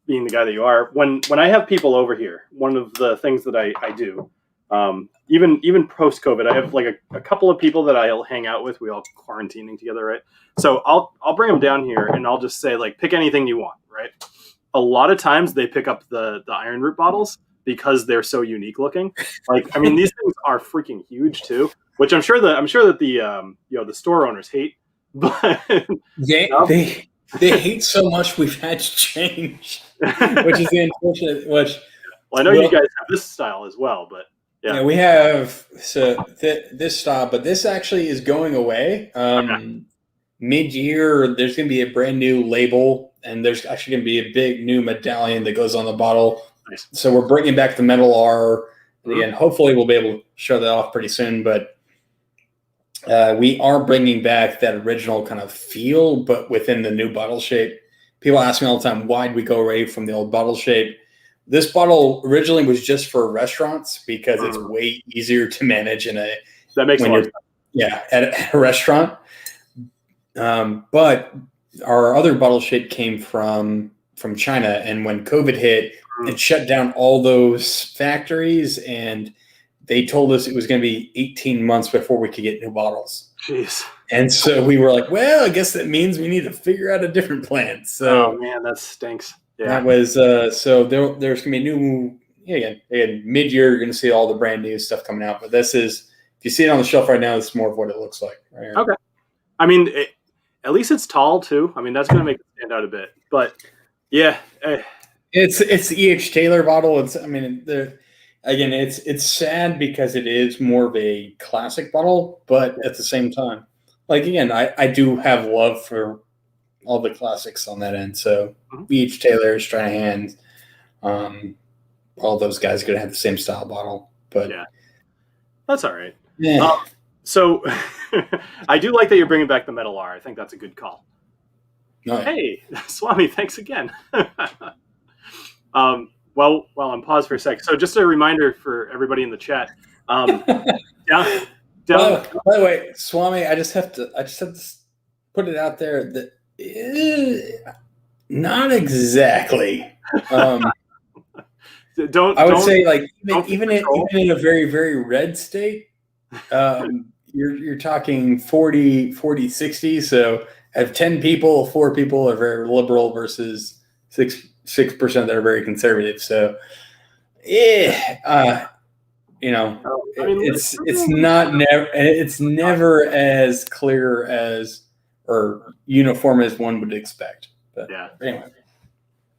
being the guy that you are. When I have people over here, one of the things that I do. Even post COVID, I have like a couple of people that I'll hang out with. We all quarantining together, right? So I'll bring them down here and I'll just say, like, pick anything you want, right? A lot of times they pick up the Ironroot bottles because they're so unique looking. Like, I mean, these things are freaking huge too, which I'm sure that the store owners hate, but they hate so much we've had to change, which is the unfortunate. Well, I know you guys have this style as well, but. Yeah, we have this style, but this actually is going away. Mid-year, there's going to be a brand new label, and there's actually going to be a big new medallion that goes on the bottle. Nice. So we're bringing back the metal R. Again, hopefully we'll be able to show that off pretty soon, but we are bringing back that original kind of feel, but within the new bottle shape. People ask me all the time, why did we go away from the old bottle shape? This bottle originally was just for restaurants because it's way easier to manage at a restaurant. But our other bottle shape came from China, and when COVID hit, it shut down all those factories, and they told us it was going to be 18 months before we could get new bottles. Jeez. And so we were like, well, I guess that means we need to figure out a different plan. So, oh man, that stinks. Yeah. That was so there's gonna be new again mid-year. You're gonna see all the brand new stuff coming out. But this is, if you see it on the shelf right now, it's more of what it looks like. Right here. Okay. I mean, at least it's tall too. I mean, that's gonna make it stand out a bit. But yeah, it's the E.H. Taylor bottle. It's sad because it is more of a classic bottle, but at the same time, like again, I do have love for all the classics on that end. So E.H. Taylor, Stranahan, all those guys are going to have the same style bottle. But yeah, that's all right. Yeah. So I do like that you're bringing back the metal R. I think that's a good call. Right. Hey, Swami, thanks again. Well, I'm paused for a sec. So just a reminder for everybody in the chat. Down. By the way, Swami, I just have to put it out there that not exactly. I would say like even control. in a very, very red state, you're talking 40, 60. So of 10 people, 4 people are very liberal versus 6% that are very conservative. So you know, I mean, it's never as clear as or uniform as one would expect. But yeah. anyway,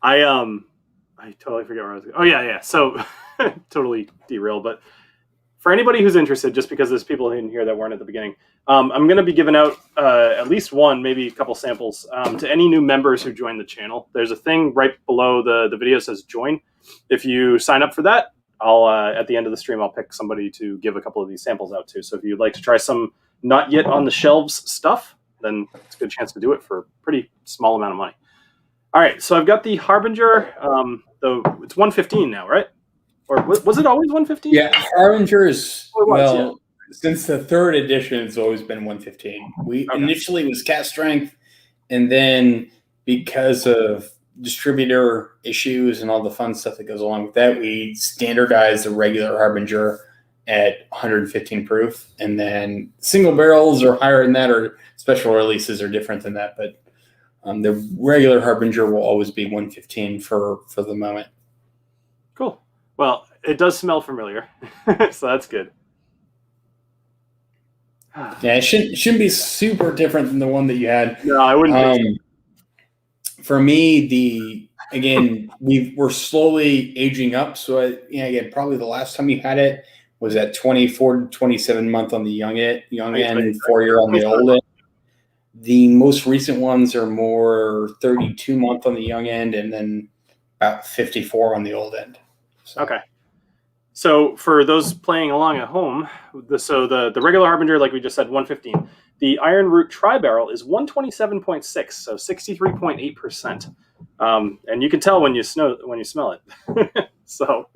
I totally forget where I was going. Oh yeah. So totally derailed. But for anybody who's interested, just because there's people in here that weren't at the beginning, I'm going to be giving out at least one, maybe a couple samples to any new members who join the channel. There's a thing right below the video that says join. If you sign up for that, I'll at the end of the stream, I'll pick somebody to give a couple of these samples out to. So if you'd like to try some not yet on the shelves stuff, then it's a good chance to do it for a pretty small amount of money. All right, so I've got the Harbinger. It's 115 now, right? Or was it always 115? Yeah, Harbinger is since the 3rd edition, it's always been 115. Initially was cast strength, and then because of distributor issues and all the fun stuff that goes along with that, we standardized the regular Harbinger at 115 proof, and then single barrels are higher than that, or special releases are different than that. But the regular Harbinger will always be 115 for the moment. Cool. Well, it does smell familiar, so that's good. Yeah, it shouldn't be super different than the one that you had. No, I wouldn't. For me, we're slowly aging up. So again, probably the last time you had it was at 24 to 27 month on the young end, 4-year on the old end. The most recent ones are more 32 month on the young end, and then about 54 on the old end. So. Okay. So for those playing along at home, the regular Harbinger, like we just said, 115. The Ironroot Tri-Barrel is 127.6, so 63.8%. And you can tell when you smell it. So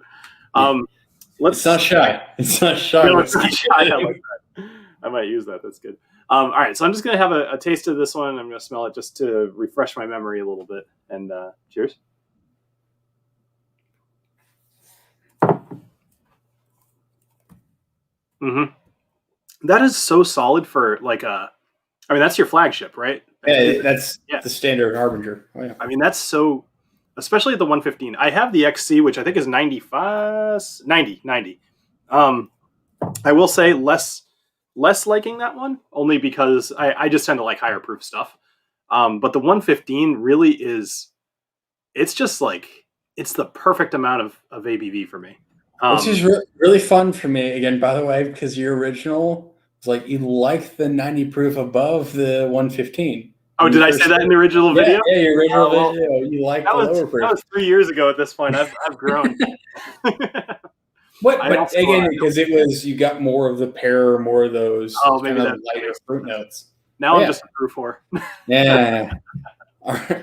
let's. It's not shy. It's not shy. No, it's not shy. I like that. I might use that. That's good. All right, so I'm just gonna have a taste of this one. I'm gonna smell it just to refresh my memory a little bit. And cheers. Mm-hmm. That is so solid for like that's your flagship, right? Yeah, that's the standard Harbinger. Oh, yeah. I mean, that's so, especially at the 115. I have the XC, which I think is 90. I will say less liking that one, only because I just tend to like higher proof stuff. But the 115 really is, it's just like, it's the perfect amount of ABV for me. Which is really fun for me, again, by the way, because your original was like, you like the 90 proof above the 115. Oh, did I say that in the original video? Yeah, your original video. You like the lower proof. That was 3 years ago at this point. I've grown. But again, because it was, you got more of the pear, more of those maybe kind of lighter fruit notes. Now I'm just a proof whore. Yeah.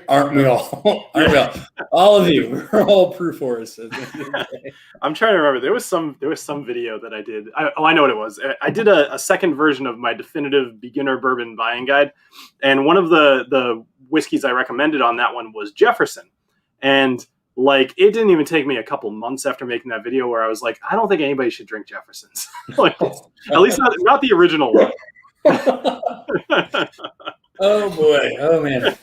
Aren't we all? Aren't we all? All of you. We're all proof whores. I'm trying to remember. There was some video that I did. I know what it was. I did a second version of my definitive beginner bourbon buying guide, and one of the whiskeys I recommended on that one was Jefferson. And like, it didn't even take me a couple months after making that video where I was like, I don't think anybody should drink Jefferson's. Like, at least not the original one. Oh boy! Oh man!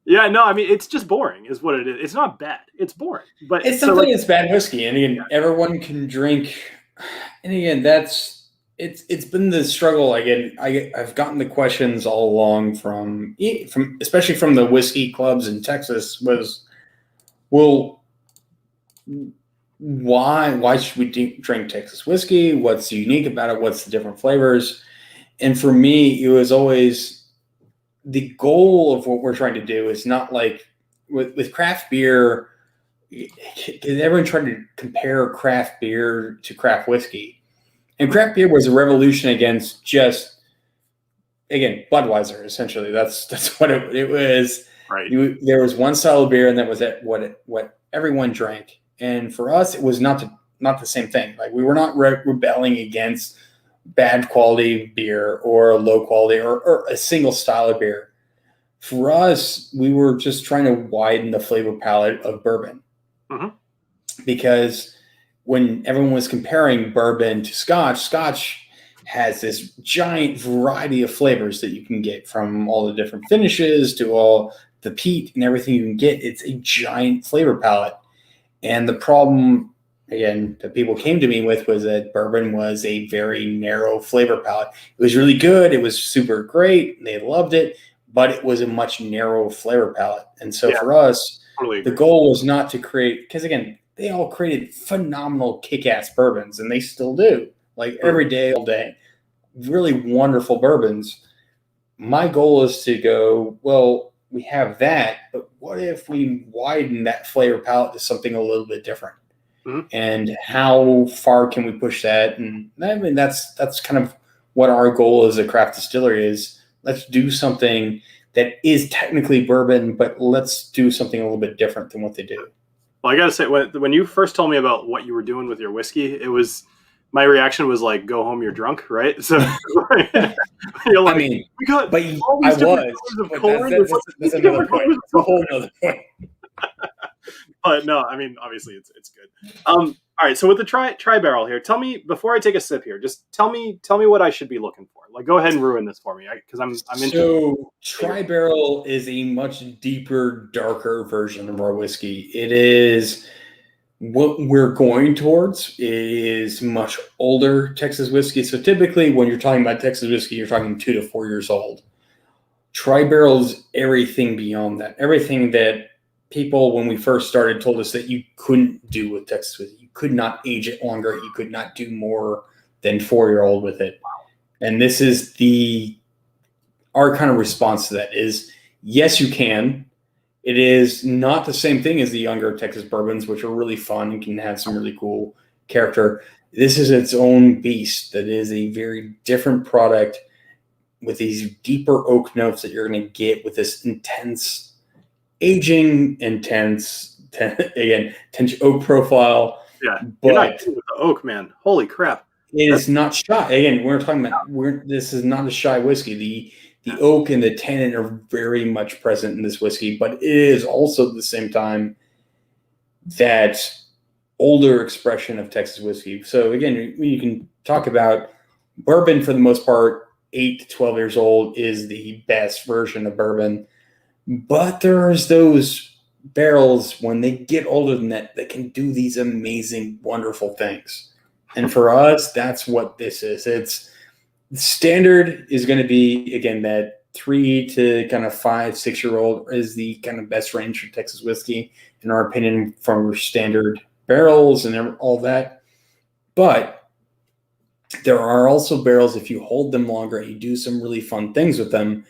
It's just boring, is what it is. It's not bad. It's boring, but it's something that's bad whiskey, and again, everyone can drink. And again, it's been the struggle. Again, I've gotten the questions all along from especially from the whiskey clubs in Texas was, well, why should we drink Texas whiskey? What's unique about it? What's the different flavors? And for me, it was always the goal of what we're trying to do is not like with craft beer. Everyone tried to compare craft beer to craft whiskey, and craft beer was a revolution against just, again, Budweiser. Essentially, that's what it was. Right. There was one style of beer, and that was what everyone drank. And for us, it was not the same thing. Like, we were not rebelling against bad quality beer or low quality or a single style of beer. For us, we were just trying to widen the flavor palette of bourbon. Mhm. Because when everyone was comparing bourbon to Scotch has this giant variety of flavors that you can get, from all the different finishes to all the peat and everything you can get. It's a giant flavor palette. And the problem, again, that people came to me with was that bourbon was a very narrow flavor palette. It was really good. It was super great. They loved it, but it was a much narrow flavor palette. And so Yeah, for us, totally the agree. goal was not to create, because again, they all created phenomenal kick-ass bourbons, and they still do, like Mhm. every day, all day. Really wonderful bourbons. My goal is to go, well, we have that, but what if we widen that flavor palette to something a little bit different? Mhm. And how far can we push that? And I mean, that's kind of what our goal as a craft distillery is. Let's do something that is technically bourbon, but let's do something a little bit different than what they do. Well, I gotta say, when you first told me about what you were doing with your whiskey, it was my reaction was like, "Go home, you're drunk," right? So you're I like, mean, "We got but all I these different was, colors of but corn. There's like that's 50 another different point. colors It's a of whole corn." other point. But no, I mean, obviously it's good. All right. So with the tri barrel here, tell me before I take a sip here. Just tell me what I should be looking for. Like, go ahead and ruin this for me, because I'm interested. So Tri-Barrel is a much deeper, darker version of our whiskey. It is what we're going towards is much older Texas whiskey. So typically when you're talking about Texas whiskey, you're talking 2 to 4 years old. Tri-Barrel is everything beyond that. Everything that people, when we first started, told us that you couldn't do with Texas whiskey. You could not age it longer. You could not do more than 4-year-old with it. And this is our kind of response to that is, yes, you can. It is not the same thing as the younger Texas bourbons, which are really fun and can have some really cool character. This is its own beast that is a very different product with these deeper oak notes that you're going to get with this intense aging, intense oak profile. Yeah, you're not But kidding with the oak, man. Holy crap! it That's is not shy. Again, we're talking about this is not a shy whiskey. The oak and the tannin are very much present in this whiskey, but it is also at the same time that older expression of Texas whiskey. So again, you can talk about bourbon for the most part. 8 to 12 years old is the best version of bourbon, but there's those barrels when they get older than that that can do these amazing, wonderful things. And for us, that's what this is. It's standard is going to be, again, that 3 to kind of 5, 6 year old is the kind of best range for Texas whiskey, in our opinion, from standard barrels and all that. But there are also barrels, if you hold them longer and you do some really fun things with them,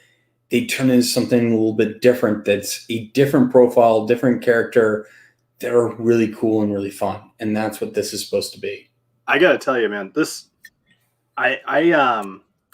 they turn into something a little bit different. That's a different profile, different character. They're really cool and really fun. And that's what this is supposed to be. I gotta tell you, man. I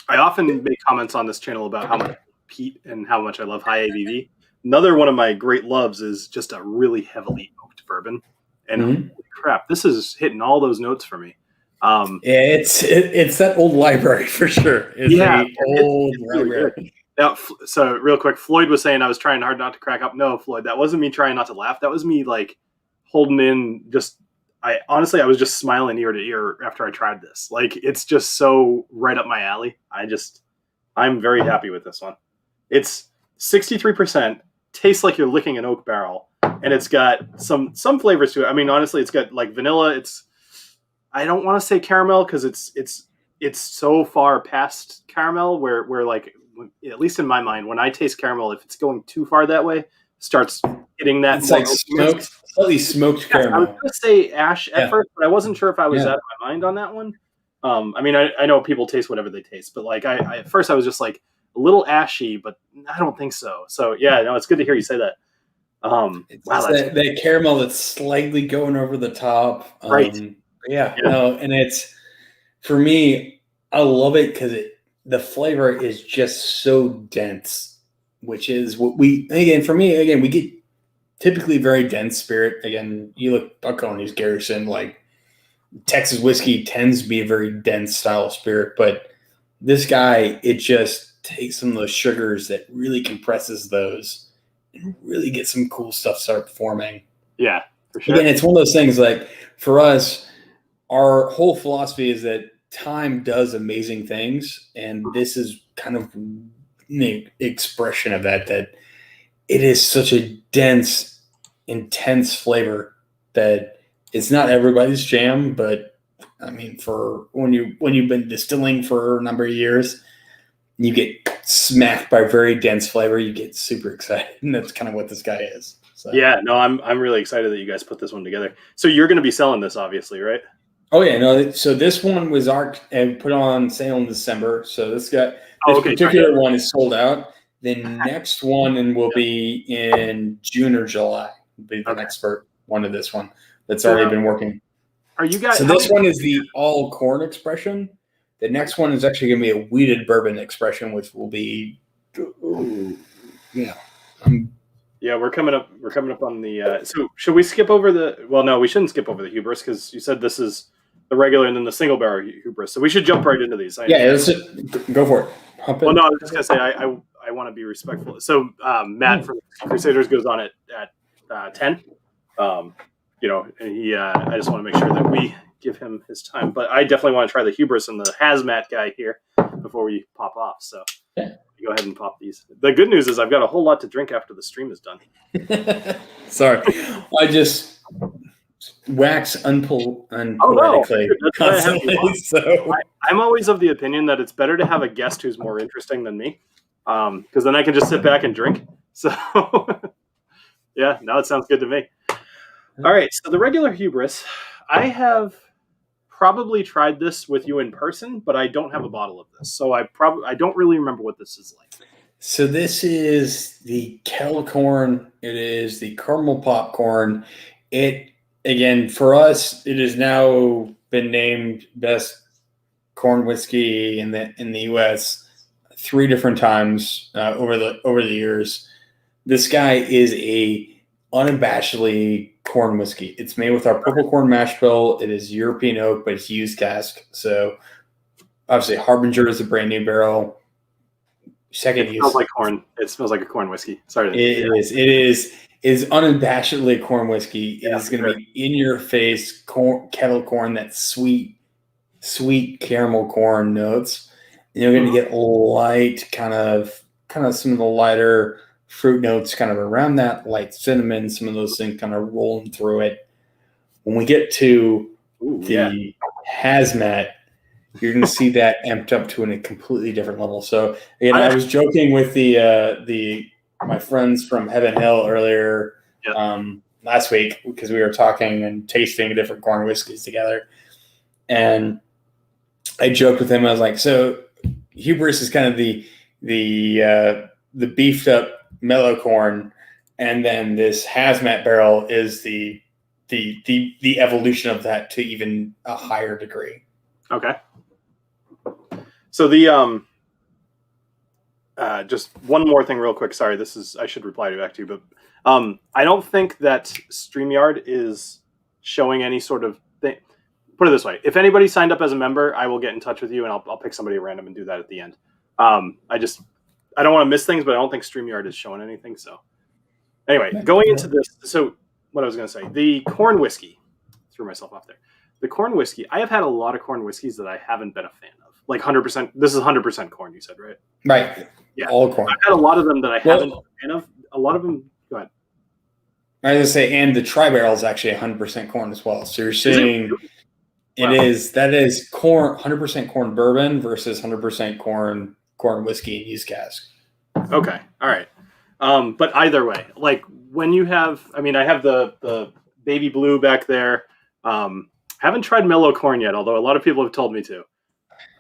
often make comments on this channel about how much I love peat and how much I love high ABV. Another one of my great loves is just a really heavily oaked bourbon. And Mm-hmm. holy crap, this is hitting all those notes for me. Yeah, it's that old library for sure. It's Yeah, a old it's really good. library. Now, so real quick, Floyd was saying I was trying hard not to crack up. No, Floyd, that wasn't me trying not to laugh. That was me like holding in. I honestly, I was just smiling ear to ear after I tried this. Like, it's just so right up my alley. I'm very happy with this one. It's 63%. Tastes like you're licking an oak barrel, and it's got some flavors to it. I mean, honestly, it's got like vanilla. I don't want to say caramel because it's so far past caramel where like, at least in my mind, when I taste caramel, if it's going too far that way, starts hitting that It's more like oakiness. slightly smoked Yes, I was caramel. going to say ash at Yeah, first, but I wasn't sure if I was yeah. out of my mind on that one. I mean, I know people taste whatever they taste, but like at first I was just like a little ashy, but I don't think so. So yeah, no, it's good to hear you say that. It's Wow, just that's that caramel that's slightly going over the top. great. Yeah, Yeah, no, and it's for me, I love it because the flavor is just so dense, which is what we again for me again we get typically very dense spirit. Again, you look Buckhorn, Garrison, like Texas whiskey tends to be a very dense style of spirit, but this guy, it just takes some of those sugars that really compresses those and really get some cool stuff start forming. yeah, for sure. Again, it's one of those things like for us, our whole philosophy is that time does amazing things. And this is kind of the expression of that it is such a dense, intense flavor that it's not everybody's jam, but I mean, for when you've been distilling for a number of years, you get smacked by very dense flavor, you get super excited, and that's kind of what this guy is. So. Yeah, no, I'm really excited that you guys put this one together. So you're going to be selling this, obviously, right? Oh yeah, no. So this one was put on sale in December. So this particular one is sold out. The next one will be in June or July. Will be the next one of this one that's already been working. Are you guys? So this one is the all corn expression. The next one is actually going to be a wheated bourbon expression, which will be, yeah. We're coming up on the. So should we skip over the? Well, no, we shouldn't skip over the hubris because you said this is the regular and then the single barrel hubris. So we should jump right into these. Go for it. Well, no, I was just gonna say I want to be respectful. So Matt from Crusaders goes on at 10. And he I just want to make sure that we give him his time. But I definitely want to try the hubris and the hazmat guy here before we pop off. So go ahead and pop these. The good news is I've got a whole lot to drink after the stream is done. Sorry, I just wax unpoetically. So I'm always of the opinion that it's better to have a guest who's more interesting than me, because then I can just sit back and drink. So yeah, now it sounds good to me. All right, so the regular hubris, I have probably tried this with you in person, but I don't have a bottle of this, so I don't really remember what this is like. So this is the kettle corn. It is the caramel popcorn. Again, for us, it has now been named best corn whiskey in the U.S. 3 different times over the years. This guy is a unabashedly corn whiskey. It's made with our purple corn mash bill. It is European oak, but it's used cask. So obviously, Harbinger is a brand new barrel. Second use. Smells like corn. It smells like a corn whiskey. Sorry. It is unabashedly corn whiskey. It is going to be in your face kettle corn, that sweet caramel corn notes. And you're going to get light, kind of some of the lighter fruit notes kind of around that, light cinnamon, some of those things kind of rolling through it. When we get to the hazmat, you're going to see that amped up to a completely different level. So again, I was joking with my friends from Heaven Hill earlier last week because we were talking and tasting different corn whiskeys together, and I joked with him. I was like, "So hubris is kind of the beefed up mellow corn, and then this hazmat barrel is the evolution of that to even a higher degree." Okay. So the just one more thing real quick. Sorry, I should reply back to you, but I don't think that StreamYard is showing any sort of thing. Put it this way: if anybody signed up as a member, I will get in touch with you and I'll pick somebody at random and do that at the end. I don't want to miss things, but I don't think StreamYard is showing anything. So anyway, going into this, so what I was going to say, the corn whiskey, threw myself off there. The corn whiskey, I have had a lot of corn whiskeys that I haven't been a fan of. Like 100%, this is 100% corn, you said, right? Right. Yeah. All corn. I've had a lot of them that I haven't been a fan of. A lot of them, go ahead. I was going to say, and the tri-barrel is actually 100% corn as well. So you're seeing that is corn, 100% corn bourbon versus 100% corn whiskey and used cask. Okay. All right. But either way, like when you have, I have the baby blue back there. Haven't tried mellow corn yet, although a lot of people have told me to.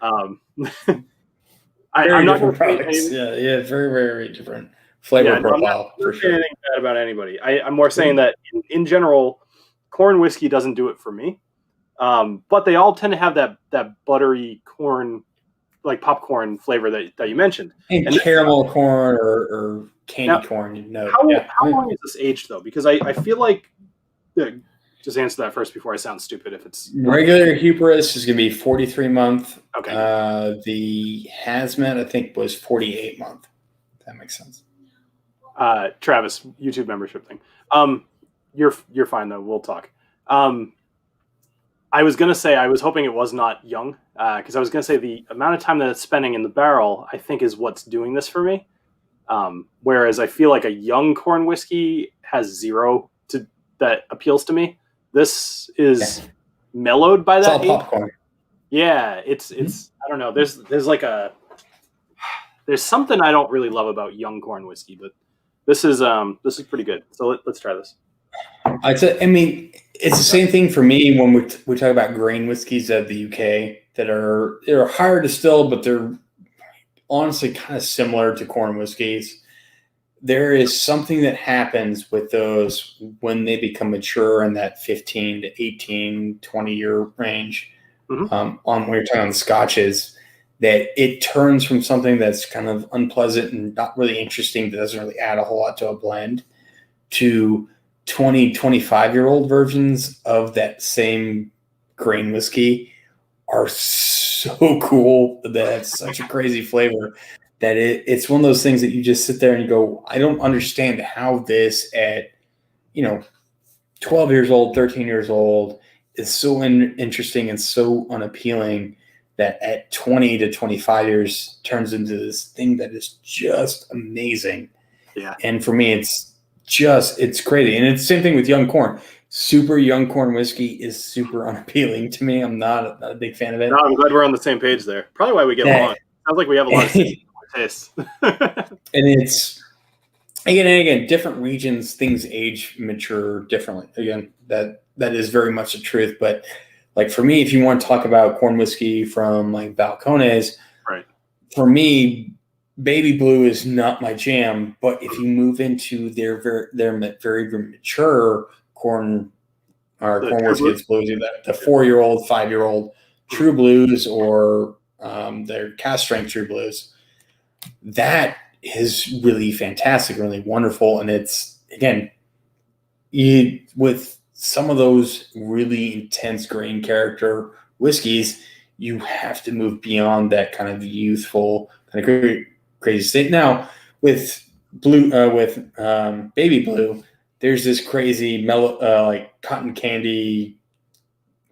I'm not going to products. Yeah, very, very different flavor profile. I'm not saying anything bad about anybody. I'm more saying that in general, corn whiskey doesn't do it for me. But they all tend to have that buttery corn, like popcorn flavor that you mentioned. And caramel corn or candy corn. How long is this aged though? Because I feel like just answer that first before I sound stupid. If it's regular hubris is going to be 43 month. Okay. The hazmat I think was 48 month. If that makes sense. Travis, YouTube membership thing. You're fine though. We'll talk. I was gonna say I was hoping it was not young, because I was gonna say the amount of time that it's spending in the barrel, I think, is what's doing this for me. Whereas I feel like a young corn whiskey has zero that appeals to me. This is mellowed by It's that. all popcorn. Yeah, it's I don't know. There's something I don't really love about young corn whiskey, but this is pretty good. So let's try this. I mean, it's the same thing for me when we talk about grain whiskeys of the UK they're higher distilled, but they're honestly kind of similar to corn whiskeys. There is something that happens with those when they become mature in that 15 to 18, 20-year range. On when you're talking on the scotches, that it turns from something that's kind of unpleasant and not really interesting, that doesn't really add a whole lot to a blend, to 20, 25-year-old versions of that same grain whiskey are so cool. That have such a crazy flavor that it's one of those things that you just sit there and you go, I don't understand how this at 12 years old, 13 years old is so interesting and so unappealing that at 20 to 25 years turns into this thing that is just amazing. Yeah. And for me, it's crazy. And it's the same thing with young corn. Super young corn whiskey is super unappealing to me. I'm not a big fan of it. No, I'm glad we're on the same page there. Probably why we get along. Sounds like we have a lot of similar tastes. And it's again, different regions, things age mature differently. Again, that is very much the truth. But like for me, if you want to talk about corn whiskey from like Balcones, right? For me, Baby Blue is not my jam. But if you move into their very mature corn whiskey, it's bluesy, the 4-year-old, 5-year-old True Blues, or their cast strength True Blues, that is really fantastic, really wonderful. And it's, again, with some of those really intense grain character whiskeys, you have to move beyond that kind of youthful, kind of crazy state. Now, with Baby Blue, there's this crazy mellow, like cotton candy,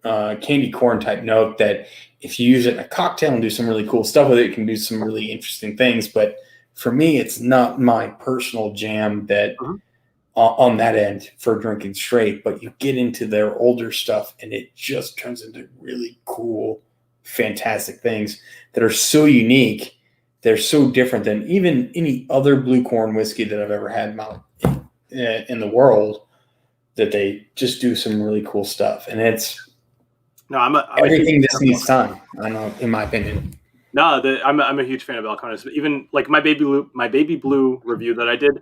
candy corn type note that if you use it in a cocktail and do some really cool stuff with it, you can do some really interesting things. But for me, it's not my personal jam that on that end for drinking straight. But you get into their older stuff and it just turns into really cool, fantastic things that are so unique. They're so different than even any other blue corn whiskey that I've ever had in the world, that they just do some really cool stuff. And it's everything just needs time, I know, in my opinion. No, I'm a huge fan of Balcones. Even like my baby blue review that I did,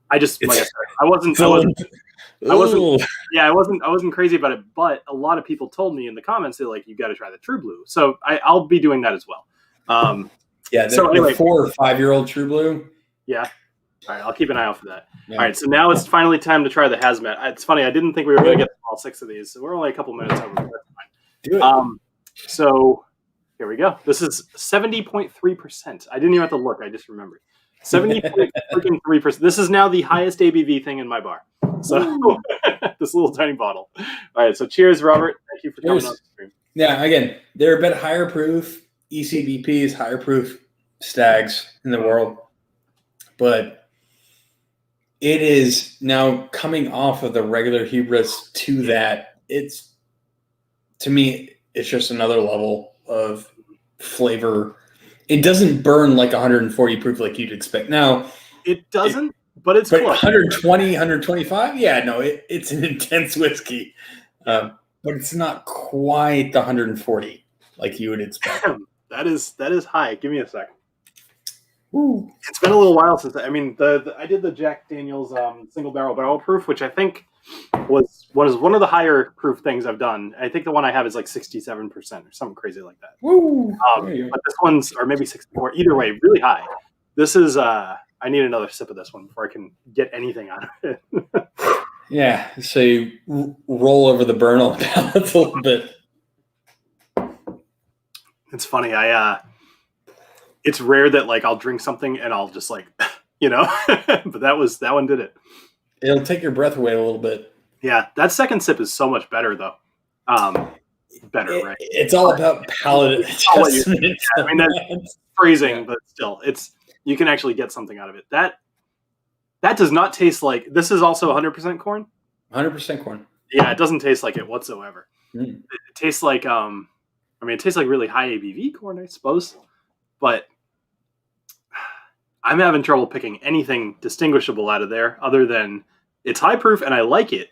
I just like I said, I wasn't crazy about it, but a lot of people told me in the comments, they're like, you got to try the True Blue. So I'll be doing that as well. So anyway, 4 or 5-year-old True Blue. Yeah. All right, I'll keep an eye out for that. Yeah. All right, so now it's finally time to try the Hazmat. It's funny, I didn't think we were going to get all 6 of these, so we're only a couple minutes over. That's fine. Do it. So here we go. This is 70.3%. I didn't even have to look. I just remembered. 70.3%. This is now the highest ABV thing in my bar. So this little tiny bottle. All right, so cheers, Robert. Thank you for coming on the stream. Yeah, again, they're a bit higher proof. ECBPs, higher proof stags in the world. But it is now coming off of the regular Hubris to that. It's, to me, it's just another level of flavor. It doesn't burn like 140 proof like you'd expect. Now, it doesn't, but it's close. 120, 125. Yeah, no, it's an intense whiskey, but it's not quite the 140 like you would expect. That is high. Give me a sec. Ooh. It's been a little while since I did the Jack Daniel's single barrel proof, which I think was one of the higher proof things I've done. I think the one I have is like 67% or something crazy like that. But this one's, or maybe 64. Either way, really high. This is I need another sip of this one before I can get anything out of it. Yeah, so you roll over the burn on the palates a little bit. It's funny. It's rare that like I'll drink something and I'll just like, but that one did it. It'll take your breath away a little bit. Yeah, that second sip is so much better though. Better, right? It's all about palate I'll let you- adjustment. I mean, that's phrasing, but still, you can actually get something out of it. That does not taste like. This is also 100% corn. 100% corn. Yeah, it doesn't taste like it whatsoever. Mm. It tastes like it tastes like really high ABV corn, I suppose. But I'm having trouble picking anything distinguishable out of there other than it's high proof and I like it,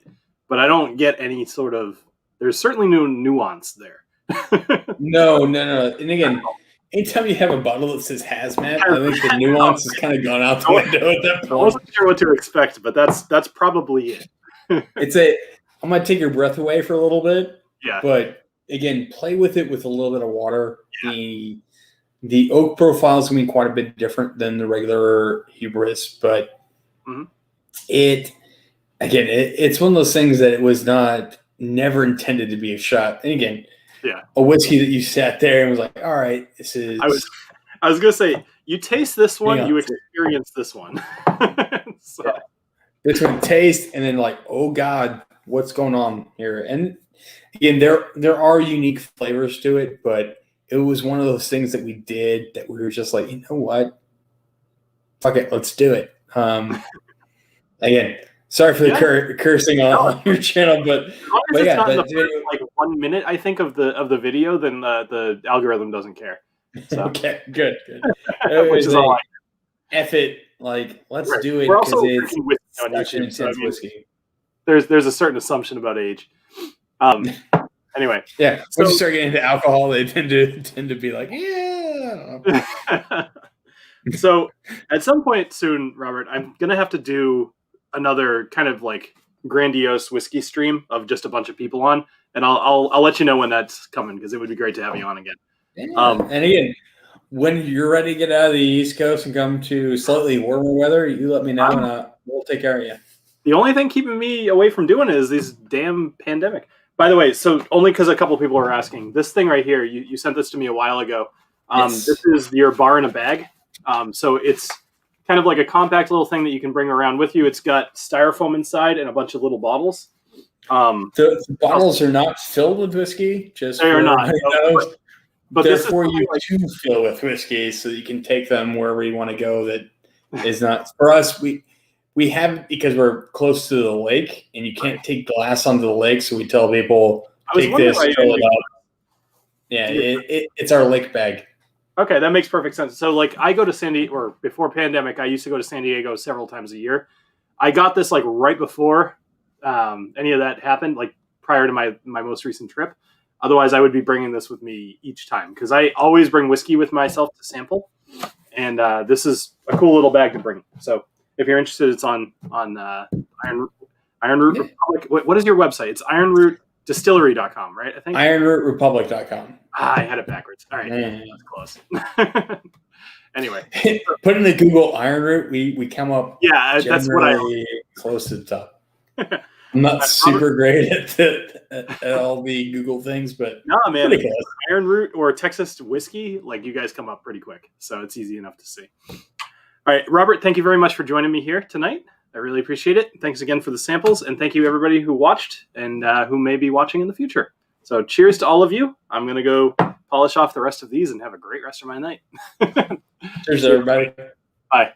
but I don't get any sort of. There's certainly no nuance there. No. And again, anytime you have a bottle that says hazmat, I think the nuance has kind of gone out the window at that point. I wasn't sure what to expect, but that's probably it. I'm going to take your breath away for a little bit. Yeah. But again, play with it with a little bit of water. Yeah. The oak profile is going to be quite a bit different than the regular hubris, but it's one of those things that it was never intended to be a shot. And again, a whiskey that you sat there and was like, all right, this is. I was gonna say, you taste this one, you experience this one. So. Yeah. This one taste, and then like, oh God, what's going on here? And again, there are unique flavors to it, but it was one of those things that we did that we were just like, you know what? Fuck it, let's do it. Again, sorry for the cursing on your channel, but yeah, like 1 minute, I think, of the video, then the algorithm doesn't care. So. Okay, good. Which is all right. F it, like let's do it because it's on YouTube, so whiskey. There's a certain assumption about age. Anyway, yeah. Once you start getting into alcohol, they tend to be like, yeah. So at some point soon, Robert, I'm gonna have to do another kind of like grandiose whiskey stream of just a bunch of people on, and I'll let you know when that's coming because it would be great to have you on again. Yeah. And again, when you're ready to get out of the East Coast and come to slightly warmer weather, you let me know and we'll take care of you. The only thing keeping me away from doing it is this damn pandemic. By the way, so only because a couple people are asking, this thing right here, you sent this to me a while ago. Yes. This is your bar in a bag. So it's kind of like a compact little thing that you can bring around with you. It's got styrofoam inside and a bunch of little bottles. The bottles are not filled with whiskey. Just they are not. But they're for you to fill with whiskey so that you can take them wherever you want to go. That is not for us. We have, because we're close to the lake and you can't take glass onto the lake. So we tell people, take this, fill it up. Yeah, it's our lake bag. Okay, that makes perfect sense. So like I go to San Diego, or before pandemic, I used to go to San Diego several times a year. I got this like right before any of that happened, like prior to my most recent trip. Otherwise, I would be bringing this with me each time because I always bring whiskey with myself to sample. And this is a cool little bag to bring. So if you're interested, it's on Ironroot Republic. What is your website? It's ironrootdistillery.com, right? I think ironrootrepublic.com. I had it backwards. All right, that's close. Anyway, put in the Google Ironroot, we come up. Yeah, that's what I close to the top. I'm not super great at all the Google things, but no, man, Ironroot or Texas whiskey, like you guys come up pretty quick, so it's easy enough to see. All right, Robert, thank you very much for joining me here tonight. I really appreciate it. Thanks again for the samples, and thank you everybody who watched and who may be watching in the future. So cheers to all of you. I'm going to go polish off the rest of these and have a great rest of my night. Cheers, everybody. Bye.